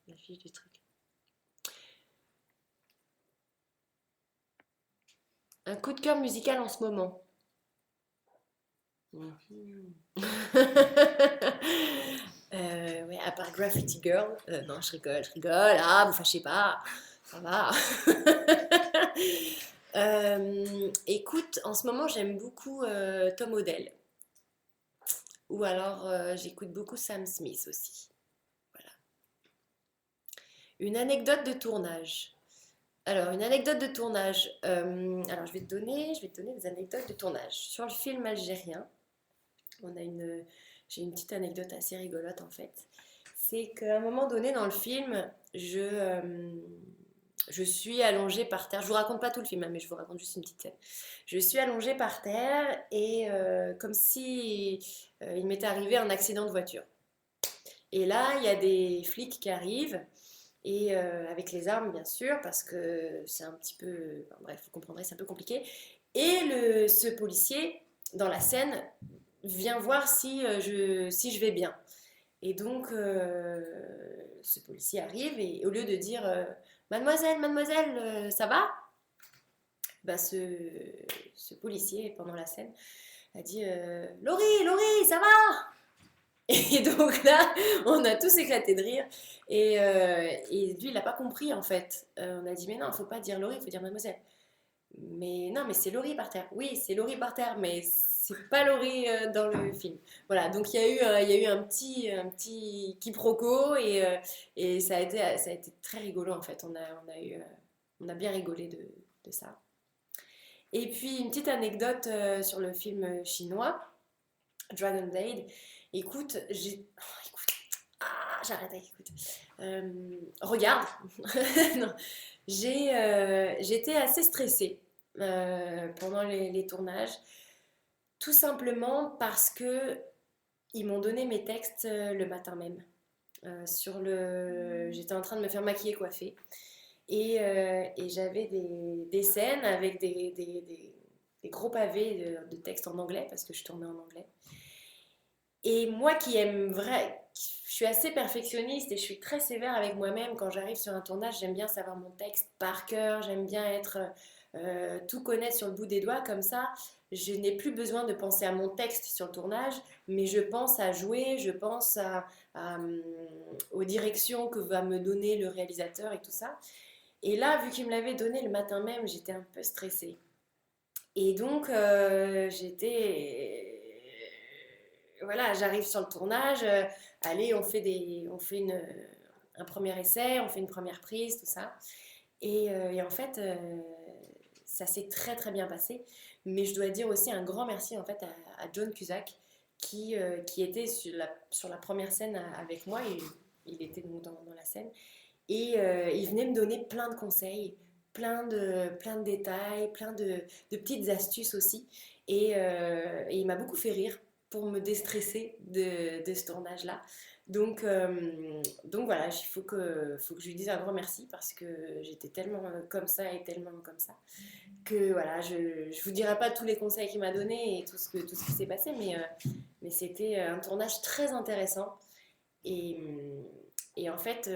S1: l'affiche du truc. Un coup de cœur musical en ce moment. Mhm. Ouais, à part Graffiti Girl. Non, je rigole. Ah, vous fâchez pas. Ça va. Écoute, en ce moment, j'aime beaucoup Tom Odell. Ou alors, j'écoute beaucoup Sam Smith aussi. Voilà. Une anecdote de tournage. Alors, une anecdote de tournage. Alors, je vais te donner des anecdotes de tournage. Sur le film algérien, on a j'ai une petite anecdote assez rigolote en fait. C'est qu'à un moment donné dans le film, je suis allongée par terre. Je vous raconte pas tout le film, hein, mais je vous raconte juste une petite scène. Je suis allongée par terre et comme si il m'était arrivé un accident de voiture. Et là, il y a des flics qui arrivent et avec les armes bien sûr parce que c'est un petit peu, enfin, bref, vous comprendrez, c'est un peu compliqué. Et ce policier dans la scène vient voir si je vais bien. Et donc, ce policier arrive et au lieu de dire mademoiselle, ça va? Bah, ce policier, pendant la scène, a dit Laurie, ça va? Et donc là, on a tous éclaté de rire. Et lui, il n'a pas compris en fait. On a dit mais non, il ne faut pas dire Laurie, il faut dire mademoiselle. Mais non, mais c'est Laurie par terre. Oui, c'est Laurie par terre, mais c'est pas Laurie dans le film. Voilà, donc il y a eu un petit quiproquo et ça a été très rigolo en fait. On a bien rigolé de ça. Et puis une petite anecdote sur le film chinois, Dragon Blade. Écoute, j'arrête avec écoute. Regarde. Non. J'étais assez stressée pendant les tournages, tout simplement parce que ils m'ont donné mes textes le matin même. J'étais en train de me faire maquiller, coiffer, et j'avais des scènes avec des gros pavés de textes en anglais parce que je tournais en anglais. Et moi qui aime vrai, je suis assez perfectionniste et je suis très sévère avec moi-même quand j'arrive sur un tournage. J'aime bien savoir mon texte par cœur, j'aime bien être tout connaître sur le bout des doigts comme ça. Je n'ai plus besoin de penser à mon texte sur le tournage, mais je pense à jouer, je pense aux directions que va me donner le réalisateur et tout ça. Et là, vu qu'il me l'avait donné le matin même, j'étais un peu stressée. Et donc, voilà, j'arrive sur le tournage. Allez, on fait un premier essai, on fait une première prise, tout ça. Et en fait, ça s'est très bien passé. Mais je dois dire aussi un grand merci en fait à John Cusack qui était sur la première scène avec moi. Il était donc dans la scène. Et il venait me donner plein de conseils, plein de détails, de petites astuces aussi. Et il m'a beaucoup fait rire pour me déstresser de ce tournage-là. Donc voilà, faut que je lui dise un grand merci parce que j'étais tellement comme ça et tellement comme ça que voilà, je ne vous dirai pas tous les conseils qu'il m'a donnés et tout ce qui s'est passé, mais c'était un tournage très intéressant. Et, et en fait,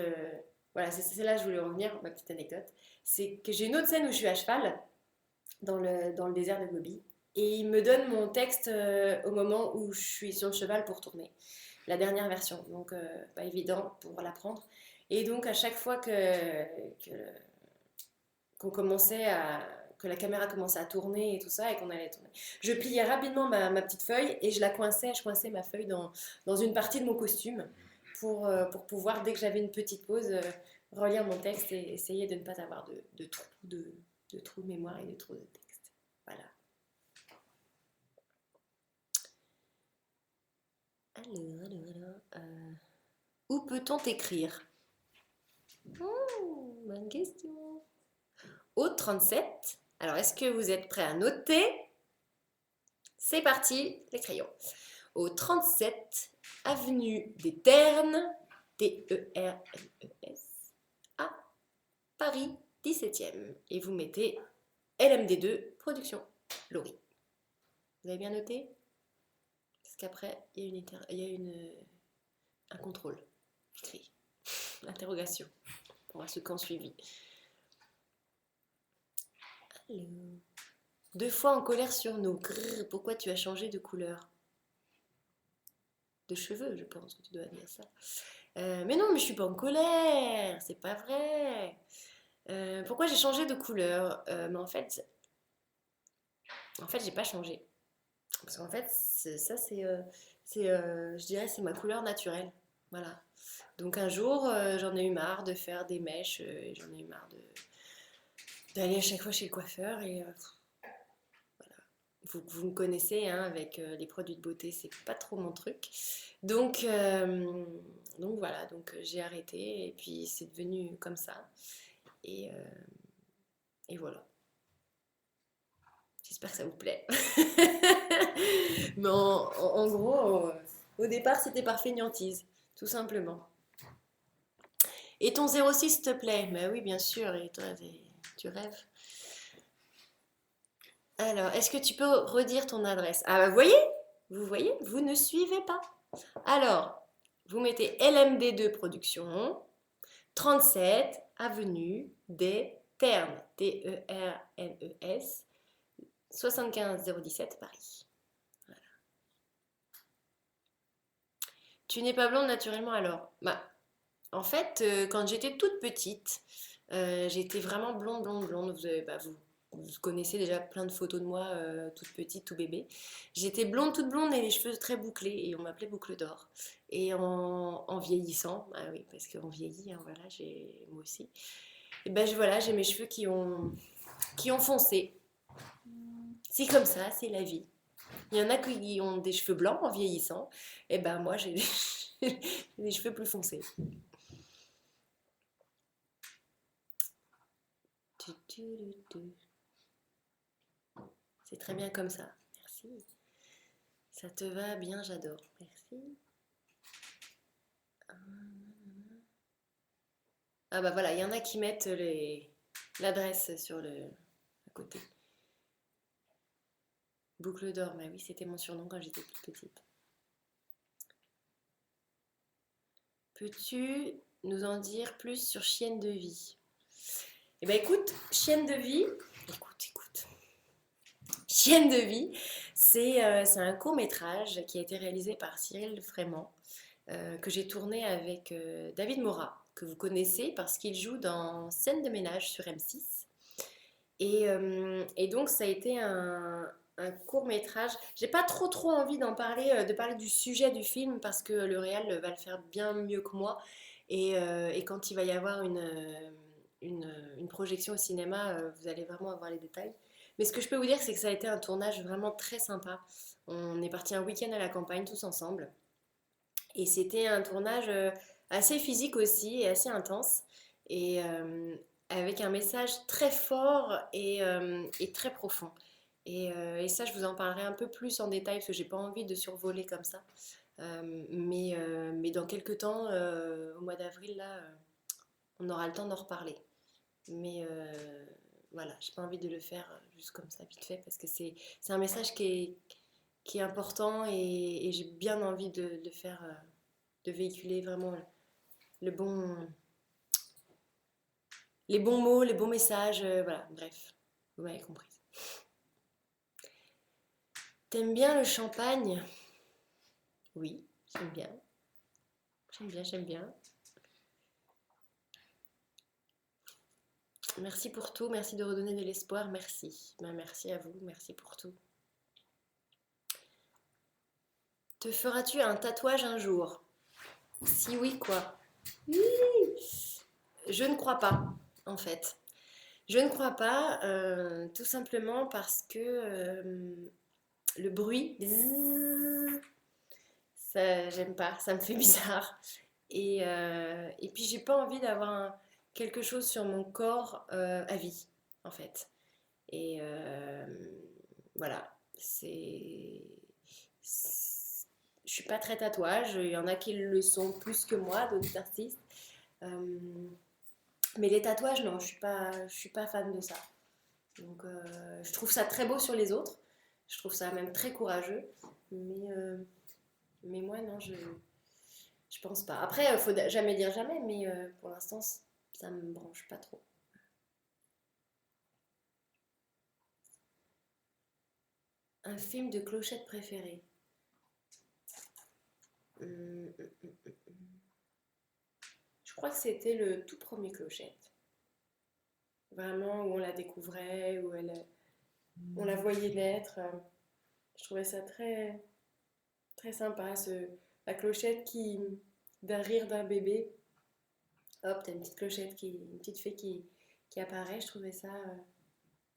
S1: voilà, c'est là que je voulais revenir, ma petite anecdote. C'est que j'ai une autre scène où je suis à cheval dans le désert de Gobi. Et il me donne mon texte au moment où je suis sur le cheval pour tourner. La dernière version, donc pas évident pour l'apprendre. Et donc à chaque fois que, qu'on commençait à que la caméra commençait à tourner et tout ça et qu'on allait tourner. Je pliais rapidement ma petite feuille et je coinçais ma feuille dans une partie de mon costume pour pouvoir, dès que j'avais une petite pause, relire mon texte et essayer de ne pas avoir de trous de mémoire et de trous de texte. Voilà. Où peut-on t'écrire? Bonne question. Au 37. Alors, est-ce que vous êtes prêts à noter? C'est parti, les crayons. Au 37 avenue des Ternes, Ternes, à Paris 17e. Et vous mettez LMD2 Production, Laurie. Vous avez bien noté? Parce qu'après, il y a un contrôle écrit, l'interrogation, pour voir ce qu'en suivi. Alors. 2 fois en colère sur nous. Grrr, pourquoi tu as changé de couleur? De cheveux, je pense que tu dois dire ça. Mais non, mais je suis pas en colère, c'est pas vrai. Pourquoi j'ai changé de couleur? Mais en fait, j'ai pas changé. Parce qu'en fait, je dirais, c'est ma couleur naturelle. Voilà. Donc un jour, j'en ai eu marre de faire des mèches, j'en ai eu marre d'aller à chaque fois chez le coiffeur et vous me connaissez, hein, avec les produits de beauté, c'est pas trop mon truc. Donc voilà, j'ai arrêté et puis c'est devenu comme ça. Et, euh, et voilà. J'espère que ça vous plaît. Mais en gros, au départ, c'était par fainéantise, tout simplement. Et ton 06, s'il te plaît? Bah oui, bien sûr, et toi, tu rêves. Alors, est-ce que tu peux redire ton adresse? Ah bah vous voyez, vous ne suivez pas. Alors, vous mettez LMD2 Production, 37 avenue des Ternes, Ternes, 75 017 Paris. Voilà. Tu n'es pas blonde naturellement alors? Bah, en fait, quand j'étais toute petite, j'étais vraiment blonde, blonde, blonde. Vous connaissez déjà plein de photos de moi, toute petite, tout bébé. J'étais blonde, toute blonde et les cheveux très bouclés et on m'appelait boucle d'or. Et en vieillissant, ah oui, parce qu'on vieillit, hein, voilà, moi aussi. Et ben voilà, j'ai mes cheveux qui ont foncé. C'est comme ça, c'est la vie. Il y en a qui ont des cheveux blancs en vieillissant. Et ben moi, j'ai des cheveux plus foncés. C'est très bien comme ça. Merci. Ça te va bien, j'adore. Merci. Ah bah voilà, il y en a qui mettent l'adresse sur à côté. Boucle d'or, bah oui, c'était mon surnom quand j'étais toute petite. Peux-tu nous en dire plus sur Chienne de vie? Eh ben écoute, Chienne de vie, écoute. Chienne de vie, c'est un court-métrage qui a été réalisé par Cyril Frémont, que j'ai tourné avec David Morat, que vous connaissez parce qu'il joue dans Scène de ménage sur M6. Et donc ça a été un court-métrage. J'ai pas trop envie de parler du sujet du film parce que le réal va le faire bien mieux que moi. Et quand il va y avoir une projection au cinéma, vous allez vraiment avoir les détails. Mais ce que je peux vous dire, c'est que ça a été un tournage vraiment très sympa. On est parti un week-end à la campagne tous ensemble. Et c'était un tournage assez physique aussi et assez intense. Et avec un message très fort et très profond. Et ça, je vous en parlerai un peu plus en détail parce que j'ai pas envie de survoler comme ça. Mais dans quelques temps, au mois d'avril, là, on aura le temps d'en reparler. Mais voilà, j'ai pas envie de le faire juste comme ça, vite fait, parce que c'est un message qui est important et j'ai bien envie de faire, de véhiculer vraiment le bon, les bons mots, les bons messages, voilà, bref, vous m'avez compris. T'aimes bien le champagne? Oui, j'aime bien. J'aime bien, j'aime bien. Merci pour tout, merci de redonner de l'espoir, merci. Ben, merci à vous, merci pour tout. Te feras-tu un tatouage un jour? Si oui, quoi? Je ne crois pas, en fait. Je ne crois pas, tout simplement parce que le bruit, ça, j'aime pas, ça me fait bizarre. Et puis j'ai pas envie d'avoir quelque chose sur mon corps à vie, en fait. Et voilà, je suis pas très tatouage, il y en a qui le sont plus que moi, d'autres artistes. Euh, mais les tatouages, non, je suis pas fan de ça. Donc je trouve ça très beau sur les autres, je trouve ça même très courageux, mais, euh, mais moi non, je pense pas. Après, faut jamais dire jamais, mais pour l'instant, ça me branche pas trop. Un film de clochette préféré. Hum, hum, hum. Je crois que c'était le tout premier Clochette. Vraiment, où on la découvrait, on la voyait naître. Je trouvais ça très, très sympa, la clochette d'un rire d'un bébé. Hop, t'as une petite une petite fée qui apparaît. Je trouvais ça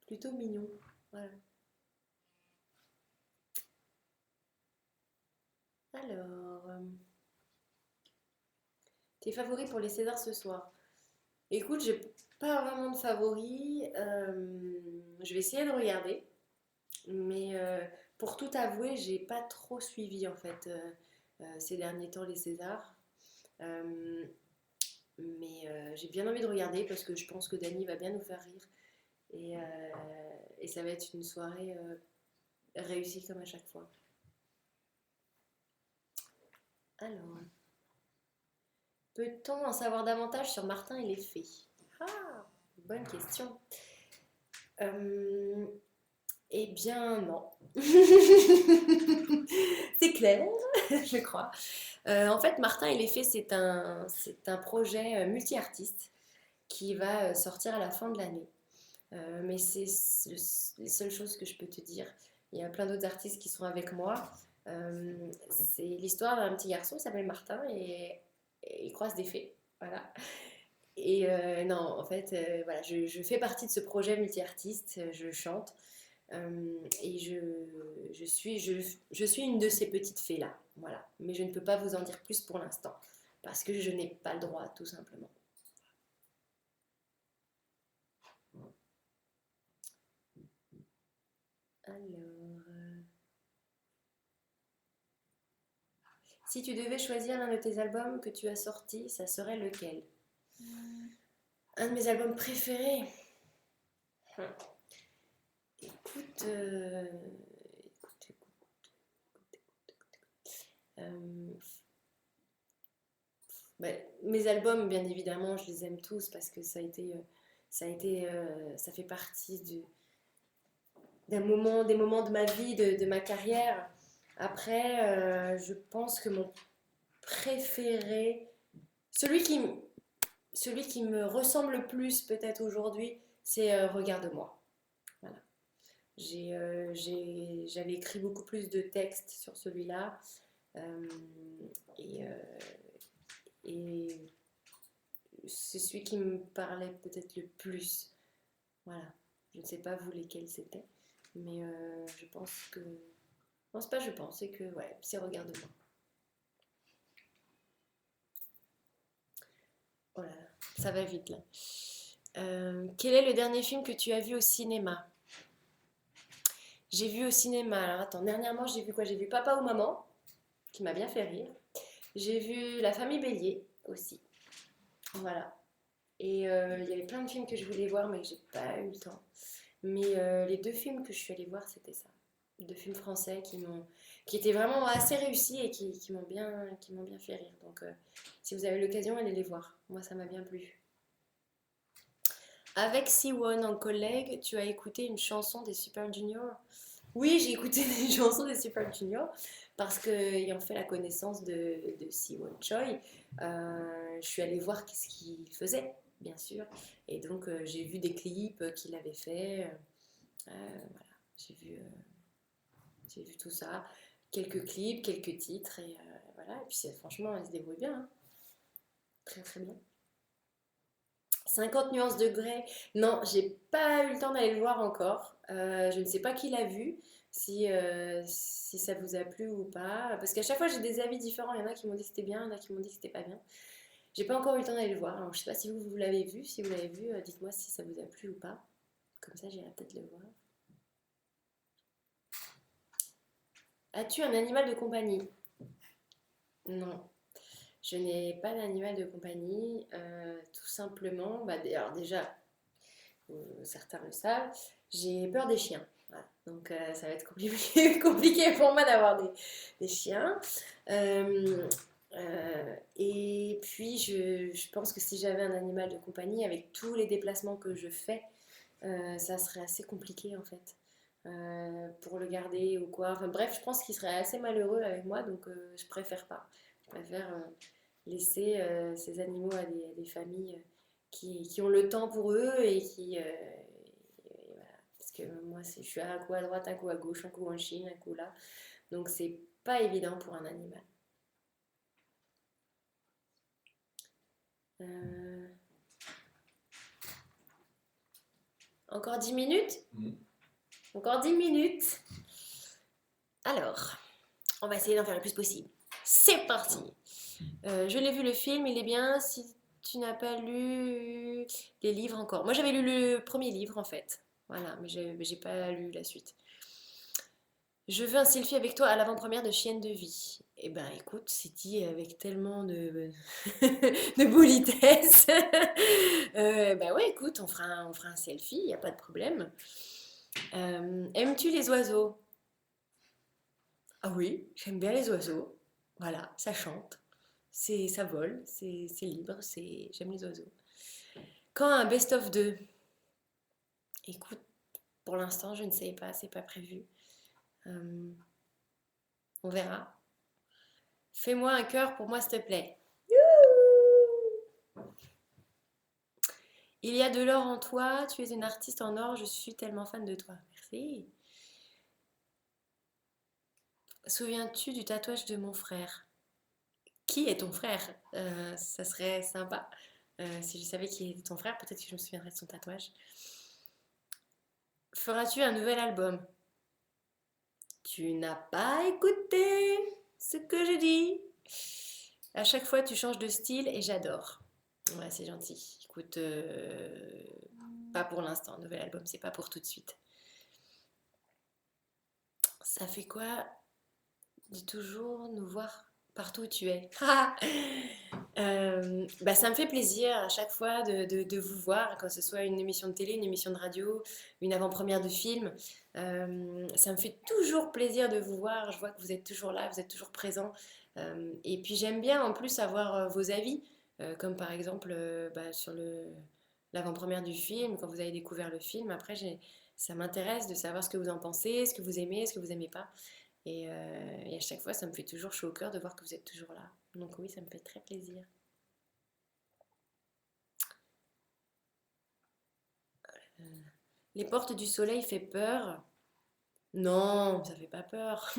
S1: plutôt mignon. Voilà. Alors, tes favoris pour les Césars ce soir? Écoute, j'ai pas vraiment de favoris. Je vais essayer de regarder. Mais pour tout avouer, j'ai pas trop suivi en fait ces derniers temps les Césars. Euh, mais j'ai bien envie de regarder parce que je pense que Dany va bien nous faire rire. Et, euh, et ça va être une soirée réussie comme à chaque fois. Alors, peut-on en savoir davantage sur Martin et les fées? Ah, bonne question. Euh, eh bien, non. C'est clair, je crois. En fait, Martin et les Fées, c'est un projet multi-artiste qui va sortir à la fin de l'année. Mais c'est les seules choses que je peux te dire. Il y a plein d'autres artistes qui sont avec moi. C'est l'histoire d'un petit garçon qui s'appelle Martin et il croise des fées. Voilà. Et non, en fait, voilà, je fais partie de ce projet multi-artiste, je chante. Et je suis une de ces petites fées-là, voilà. Mais je ne peux pas vous en dire plus pour l'instant, parce que je n'ai pas le droit, tout simplement. Alors, si tu devais choisir l'un de tes albums que tu as sorti, ça serait lequel? Un de mes albums préférés? Hum, Écoute, euh, bah, mes albums, bien évidemment, je les aime tous parce que ça fait partie des moments de ma vie, de ma carrière. Après, je pense que mon préféré, celui qui, celui qui me ressemble le plus peut-être aujourd'hui, c'est Regarde-moi. Voilà. J'avais écrit beaucoup plus de textes sur celui-là. euh, et, euh, et c'est celui qui me parlait peut-être le plus. Voilà. Je ne sais pas vous lesquels c'était, mais je pense que. Non, c'est pas je pense, c'est que ouais, c'est Regarde-moi. Oh là là, ça va vite là. Quel est le dernier film que tu as vu au cinéma? J'ai vu au cinéma, alors attends, dernièrement j'ai vu quoi? J'ai vu Papa ou Maman, qui m'a bien fait rire. J'ai vu La Famille Bélier aussi, voilà. Et il y avait plein de films que je voulais voir, mais j'ai pas eu le temps. Mais les deux films que je suis allée voir, c'était ça. Deux films français qui étaient vraiment assez réussis et qui m'ont bien fait rire. Donc, si vous avez l'occasion, allez les voir. Moi, ça m'a bien plu. Avec Siwon en collègue, tu as écouté une chanson des Super Junior? Oui, j'ai écouté des chansons des Super Junior parce que, ayant fait la connaissance de Siwon Choi, je suis allée voir qu'est-ce qu'il faisait, bien sûr. Et donc, j'ai vu des clips qu'il avait fait. Voilà, j'ai vu, euh, j'ai vu tout ça. Quelques clips, quelques titres, et voilà. Et puis, franchement, elle se débrouille bien, hein. Très, très bien. 50 nuances de Grey. Non, j'ai pas eu le temps d'aller le voir encore. Je ne sais pas qui l'a vu, si ça vous a plu ou pas. Parce qu'à chaque fois, j'ai des avis différents. Il y en a qui m'ont dit que c'était bien, il y en a qui m'ont dit que c'était pas bien. J'ai pas encore eu le temps d'aller le voir. Alors, je sais pas si vous l'avez vu. Si vous l'avez vu, dites-moi si ça vous a plu ou pas. Comme ça, j'irai peut-être le voir. As-tu un animal de compagnie? Non. Je n'ai pas d'animal de compagnie, tout simplement. Bah, alors déjà, certains le savent, j'ai peur des chiens. Voilà. Donc ça va être compliqué, compliqué pour moi d'avoir des chiens. Euh, et puis je pense que si j'avais un animal de compagnie, avec tous les déplacements que je fais, ça serait assez compliqué en fait. Pour le garder ou quoi. Enfin bref, je pense qu'il serait assez malheureux avec moi, donc je préfère pas. Je préfère laisser ces animaux à des familles qui ont le temps pour eux et voilà. Parce que moi, je suis un coup à droite, un coup à gauche, un coup en Chine, un coup là. Donc c'est pas évident pour un animal. Euh, Encore 10 minutes? Encore 10 minutes. Alors, on va essayer d'en faire le plus possible. C'est parti. Je l'ai vu le film, il est bien. Si tu n'as pas lu les livres encore. Moi j'avais lu le premier livre en fait. Voilà, mais j'ai pas lu la suite. Je veux un selfie avec toi à l'avant-première de Chienne de vie. Eh ben écoute, c'est dit avec tellement de politesse. Bah ouais, écoute, on fera un selfie, y a pas de problème. Aimes-tu les oiseaux? Ah oui, j'aime bien les oiseaux. Voilà, ça chante, ça vole, c'est libre, j'aime les oiseaux. Quand un best-of 2? Écoute, pour l'instant, je ne sais pas, c'est pas prévu. Euh, on verra. Fais-moi un cœur pour moi, s'il te plaît. Il y a de l'or en toi, tu es une artiste en or, je suis tellement fan de toi. Merci. Souviens-tu du tatouage de mon frère? Qui est ton frère? Ça serait sympa. Si je savais qui était ton frère, peut-être que je me souviendrais de son tatouage. Feras-tu un nouvel album? Tu n'as pas écouté ce que je dis. À chaque fois, tu changes de style et j'adore. Ouais, c'est gentil. Écoute, pas pour l'instant. Nouvel album, c'est pas pour tout de suite. Ça fait quoi de toujours nous voir partout où tu es? Bah, ça me fait plaisir à chaque fois de vous voir, que ce soit une émission de télé, une émission de radio, une avant-première de film. Ça me fait toujours plaisir de vous voir. Je vois que vous êtes toujours là, vous êtes toujours présents. Et puis j'aime bien en plus avoir vos avis, comme par exemple bah, sur l'avant-première du film, quand vous avez découvert le film. Après, ça m'intéresse de savoir ce que vous en pensez, ce que vous aimez, ce que vous aimez pas. Et à chaque fois, ça me fait toujours chaud au cœur de voir que vous êtes toujours là. Donc oui, ça me fait très plaisir. Les portes du soleil fait peur? Non, ça fait pas peur.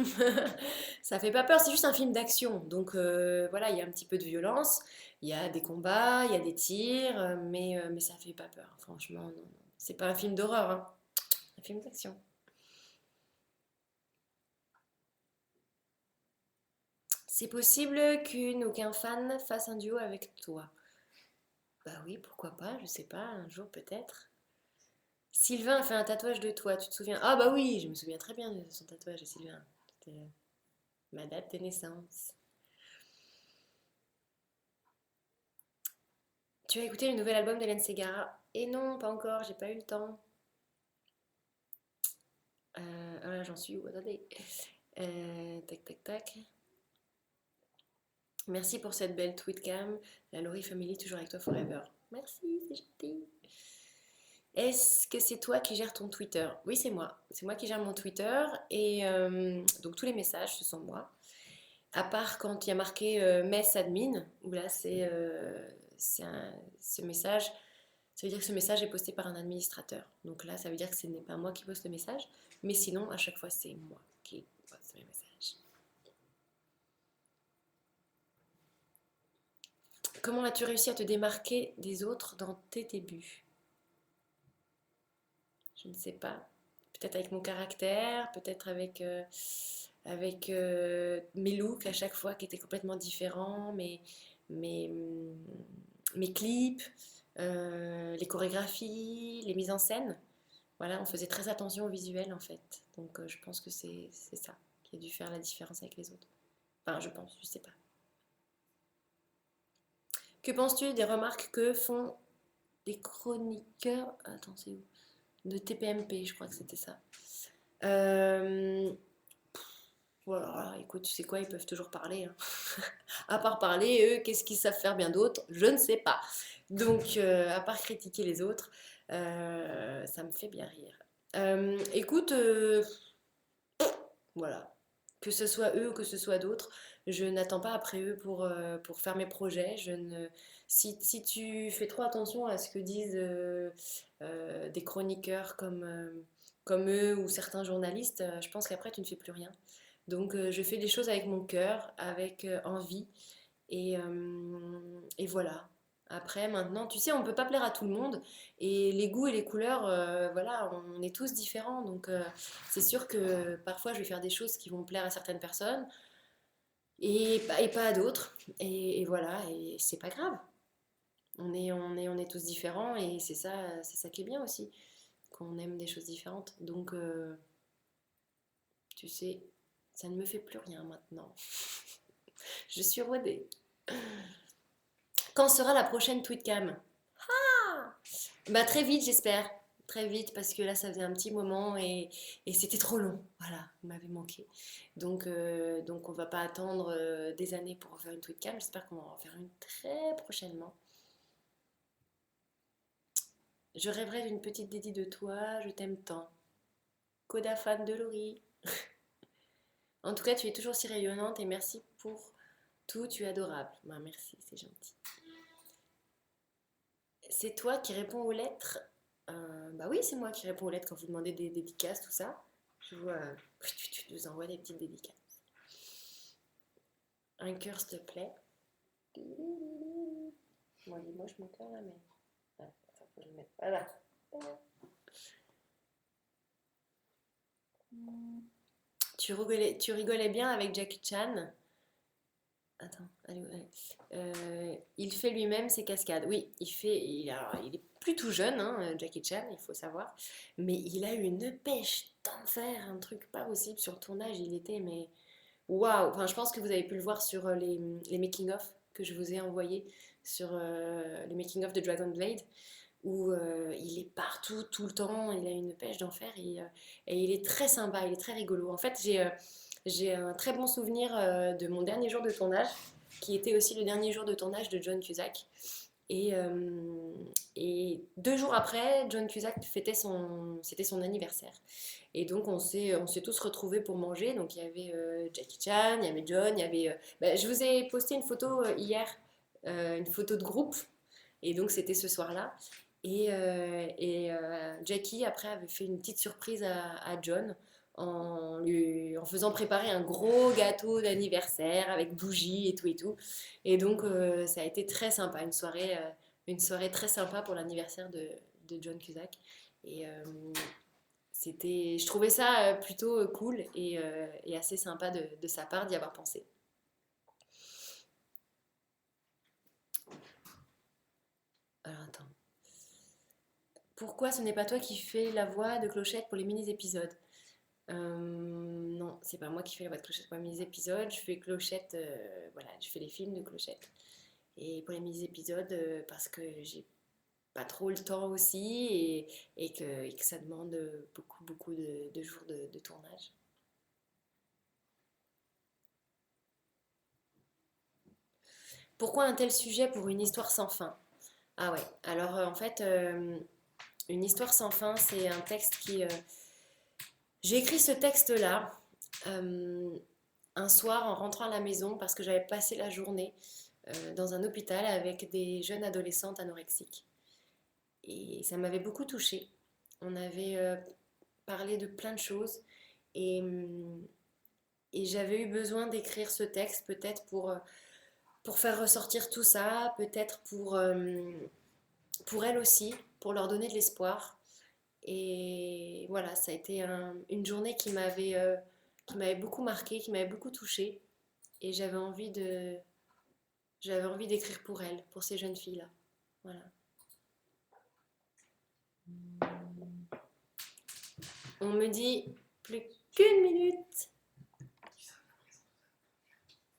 S1: Ça fait pas peur, c'est juste un film d'action. Donc voilà, il y a un petit peu de violence, il y a des combats, il y a des tirs, mais ça fait pas peur. Franchement, non. C'est pas un film d'horreur, hein. Un film d'action. C'est possible qu'une ou qu'un fan fasse un duo avec toi. Bah oui, pourquoi pas, je sais pas, un jour peut-être. Sylvain a fait un tatouage de toi, tu te souviens? Ah bah oui, je me souviens très bien de son tatouage de Sylvain. C'était ma date de naissance. Tu as écouté le nouvel album d'Hélène Ségara? Et non, pas encore, j'ai pas eu le temps. Voilà, j'en suis où? Attendez. Tac, tac, tac. Merci pour cette belle tweetcam. La Laurie Family, toujours avec toi forever. Merci, c'est gentil. Est-ce que c'est toi qui gères ton Twitter? Oui, c'est moi. C'est moi qui gère mon Twitter. Et donc tous les messages, ce sont moi. À part quand il y a marqué Mess Admin, où là ce message, ça veut dire que ce message est posté par un administrateur. Donc là, ça veut dire que ce n'est pas moi qui poste le message, mais sinon, à chaque fois, c'est moi qui poste les messages. Comment as-tu réussi à te démarquer des autres dans tes débuts? Je ne sais pas. Peut-être avec mon caractère, peut-être avec mes looks à chaque fois qui étaient complètement différents, mes, mes clips, les chorégraphies, les mises en scène. Voilà, on faisait très attention au visuel en fait. Donc je pense que c'est ça qui a dû faire la différence avec les autres. Enfin, je pense, je sais pas. Que penses-tu des remarques que font des chroniqueurs? Attends, c'est où? De TPMP, je crois que c'était ça. Euh, voilà, écoute, tu sais quoi, ils peuvent toujours parler, hein. À part parler, eux, qu'est-ce qu'ils savent faire bien d'autre? Je ne sais pas. Donc, à part critiquer les autres, ça me fait bien rire. Écoute, voilà. Que ce soit eux ou que ce soit d'autres, je n'attends pas après eux pour faire mes projets. Si tu fais trop attention à ce que disent des chroniqueurs comme eux ou certains journalistes, je pense qu'après tu ne fais plus rien. Donc je fais des choses avec mon cœur, avec envie. Et voilà. Après, maintenant, tu sais, on ne peut pas plaire à tout le monde. Et les goûts et les couleurs, voilà, on est tous différents. Donc, c'est sûr que parfois, je vais faire des choses qui vont plaire à certaines personnes et pas à d'autres. Et voilà, et c'est pas grave. On est tous différents et c'est ça qui est bien aussi, qu'on aime des choses différentes. Donc, tu sais, ça ne me fait plus rien maintenant. Je suis rodée. Quand sera la prochaine tweetcam? Bah très vite j'espère. Très vite parce que là ça faisait un petit moment et c'était trop long. Voilà, vous m'avez manqué. Donc on va pas attendre des années pour refaire une tweetcam. J'espère qu'on va en faire une très prochainement. Je rêverais d'une petite dédie de toi, je t'aime tant. Coda fan de Laurie. En tout cas, tu es toujours si rayonnante et merci pour tout, tu es adorable. Bah, merci, c'est gentil. C'est toi qui réponds aux lettres. Bah oui, c'est moi qui réponds aux lettres quand vous demandez des dédicaces, tout ça. Je vous envoie des petites dédicaces. Un cœur, s'il te plaît. Moi, il est moche mon cœur là, mais. Ah, ça, faut le mettre. Voilà. Tu rigolais bien avec Jackie Chan. Attends, allez, allez. Il fait lui-même ses cascades. Oui, il est plus tout jeune, hein, Jackie Chan, il faut savoir. Mais il a eu une pêche d'enfer, un truc pas possible sur le tournage. Il était, mais waouh! Enfin, je pense que vous avez pu le voir sur les making-of que je vous ai envoyés sur les making-of de Dragon Blade, où il est partout, tout le temps. Il a une pêche d'enfer et il est très sympa, il est très rigolo. En fait, j'ai un très bon souvenir de mon dernier jour de tournage, qui était aussi le dernier jour de tournage de John Cusack. Et, euh, et 2 jours après, John Cusack c'était son anniversaire. Et donc on s'est tous retrouvés pour manger. Donc il y avait Jackie Chan, il y avait John, il y avait. Bah, je vous ai posté une photo hier, une photo de groupe. Et donc c'était ce soir-là. Jackie après avait fait une petite surprise à John en faisant préparer un gros gâteau d'anniversaire avec bougies et tout et tout. Et donc ça a été très sympa, une soirée très sympa pour l'anniversaire de John Cusack. Et je trouvais ça plutôt cool et assez sympa de sa part d'y avoir pensé. Alors attends. Pourquoi ce n'est pas toi qui fais la voix de Clochette pour les mini-épisodes? Non, c'est pas moi qui fais la voix de Clochette pour les mini-épisodes. Je fais Clochette, voilà, je fais les films de Clochette. Et pour les mini-épisodes, parce que j'ai pas trop le temps aussi et que ça demande beaucoup, beaucoup de jours de tournage. Pourquoi un tel sujet pour une histoire sans fin? Ah ouais, alors en fait, une histoire sans fin, c'est un texte qui... J'ai écrit ce texte-là euh, un soir en rentrant à la maison parce que j'avais passé la journée dans un hôpital avec des jeunes adolescentes anorexiques. Et ça m'avait beaucoup touchée. On avait parlé de plein de choses et, et j'avais eu besoin d'écrire ce texte peut-être pour faire ressortir tout ça, peut-être pour elles aussi, pour leur donner de l'espoir. Et voilà, ça a été une journée qui m'avait beaucoup marquée, qui m'avait beaucoup touchée. Et j'avais envie d'écrire pour elles, pour ces jeunes filles-là. Voilà. On me dit plus qu'une minute.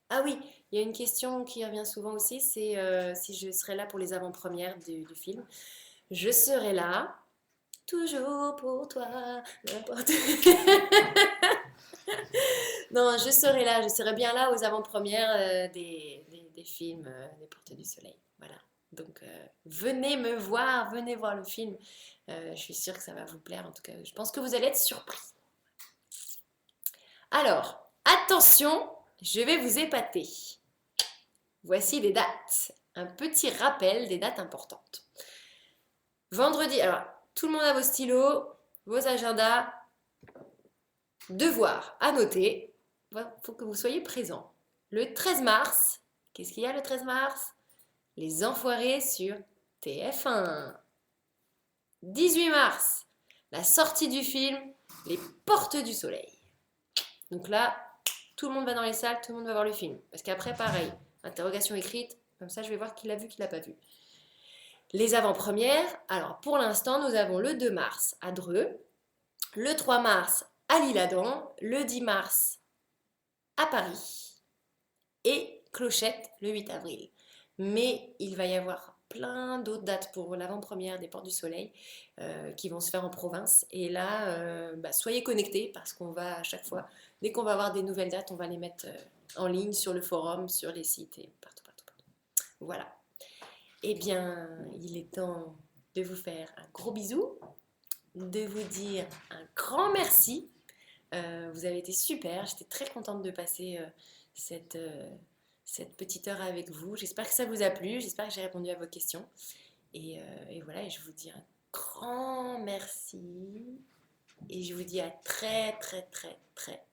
S1: Ah oui, il y a une question qui revient souvent aussi, c'est si je serai là pour les avant-premières du film. Je serai là, toujours pour toi, n'importe. Non, je serai bien là aux avant-premières des films des Portes du Soleil. Voilà. Donc venez me voir, venez voir le film. Je suis sûre que ça va vous plaire. En tout cas, je pense que vous allez être surpris. Alors, attention, je vais vous épater. Voici les dates. Un petit rappel des dates importantes. Vendredi, alors tout le monde a vos stylos, vos agendas, devoirs à noter. Il faut que vous soyez présents. Le 13 mars, qu'est-ce qu'il y a le 13 mars? Les Enfoirés sur TF1. 18 mars, la sortie du film Les Portes du Soleil. Donc là, tout le monde va dans les salles, tout le monde va voir le film. Parce qu'après, pareil, interrogation écrite, comme ça je vais voir qui l'a vu, qui l'a pas vu. Les avant-premières, alors pour l'instant, nous avons le 2 mars à Dreux, le 3 mars à L'Isle-Adam, le 10 mars à Paris et Clochette le 8 avril. Mais il va y avoir plein d'autres dates pour l'avant-première des Portes du Soleil qui vont se faire en province. Et là, soyez connectés parce qu'on va à chaque fois, dès qu'on va avoir des nouvelles dates, on va les mettre en ligne sur le forum, sur les sites et partout, partout, partout. Voilà. Eh bien, il est temps de vous faire un gros bisou, de vous dire un grand merci. Vous avez été super, j'étais très contente de passer cette, cette petite heure avec vous. J'espère que ça vous a plu, j'espère que j'ai répondu à vos questions. Et voilà, et je vous dis un grand merci. Et je vous dis à très très très très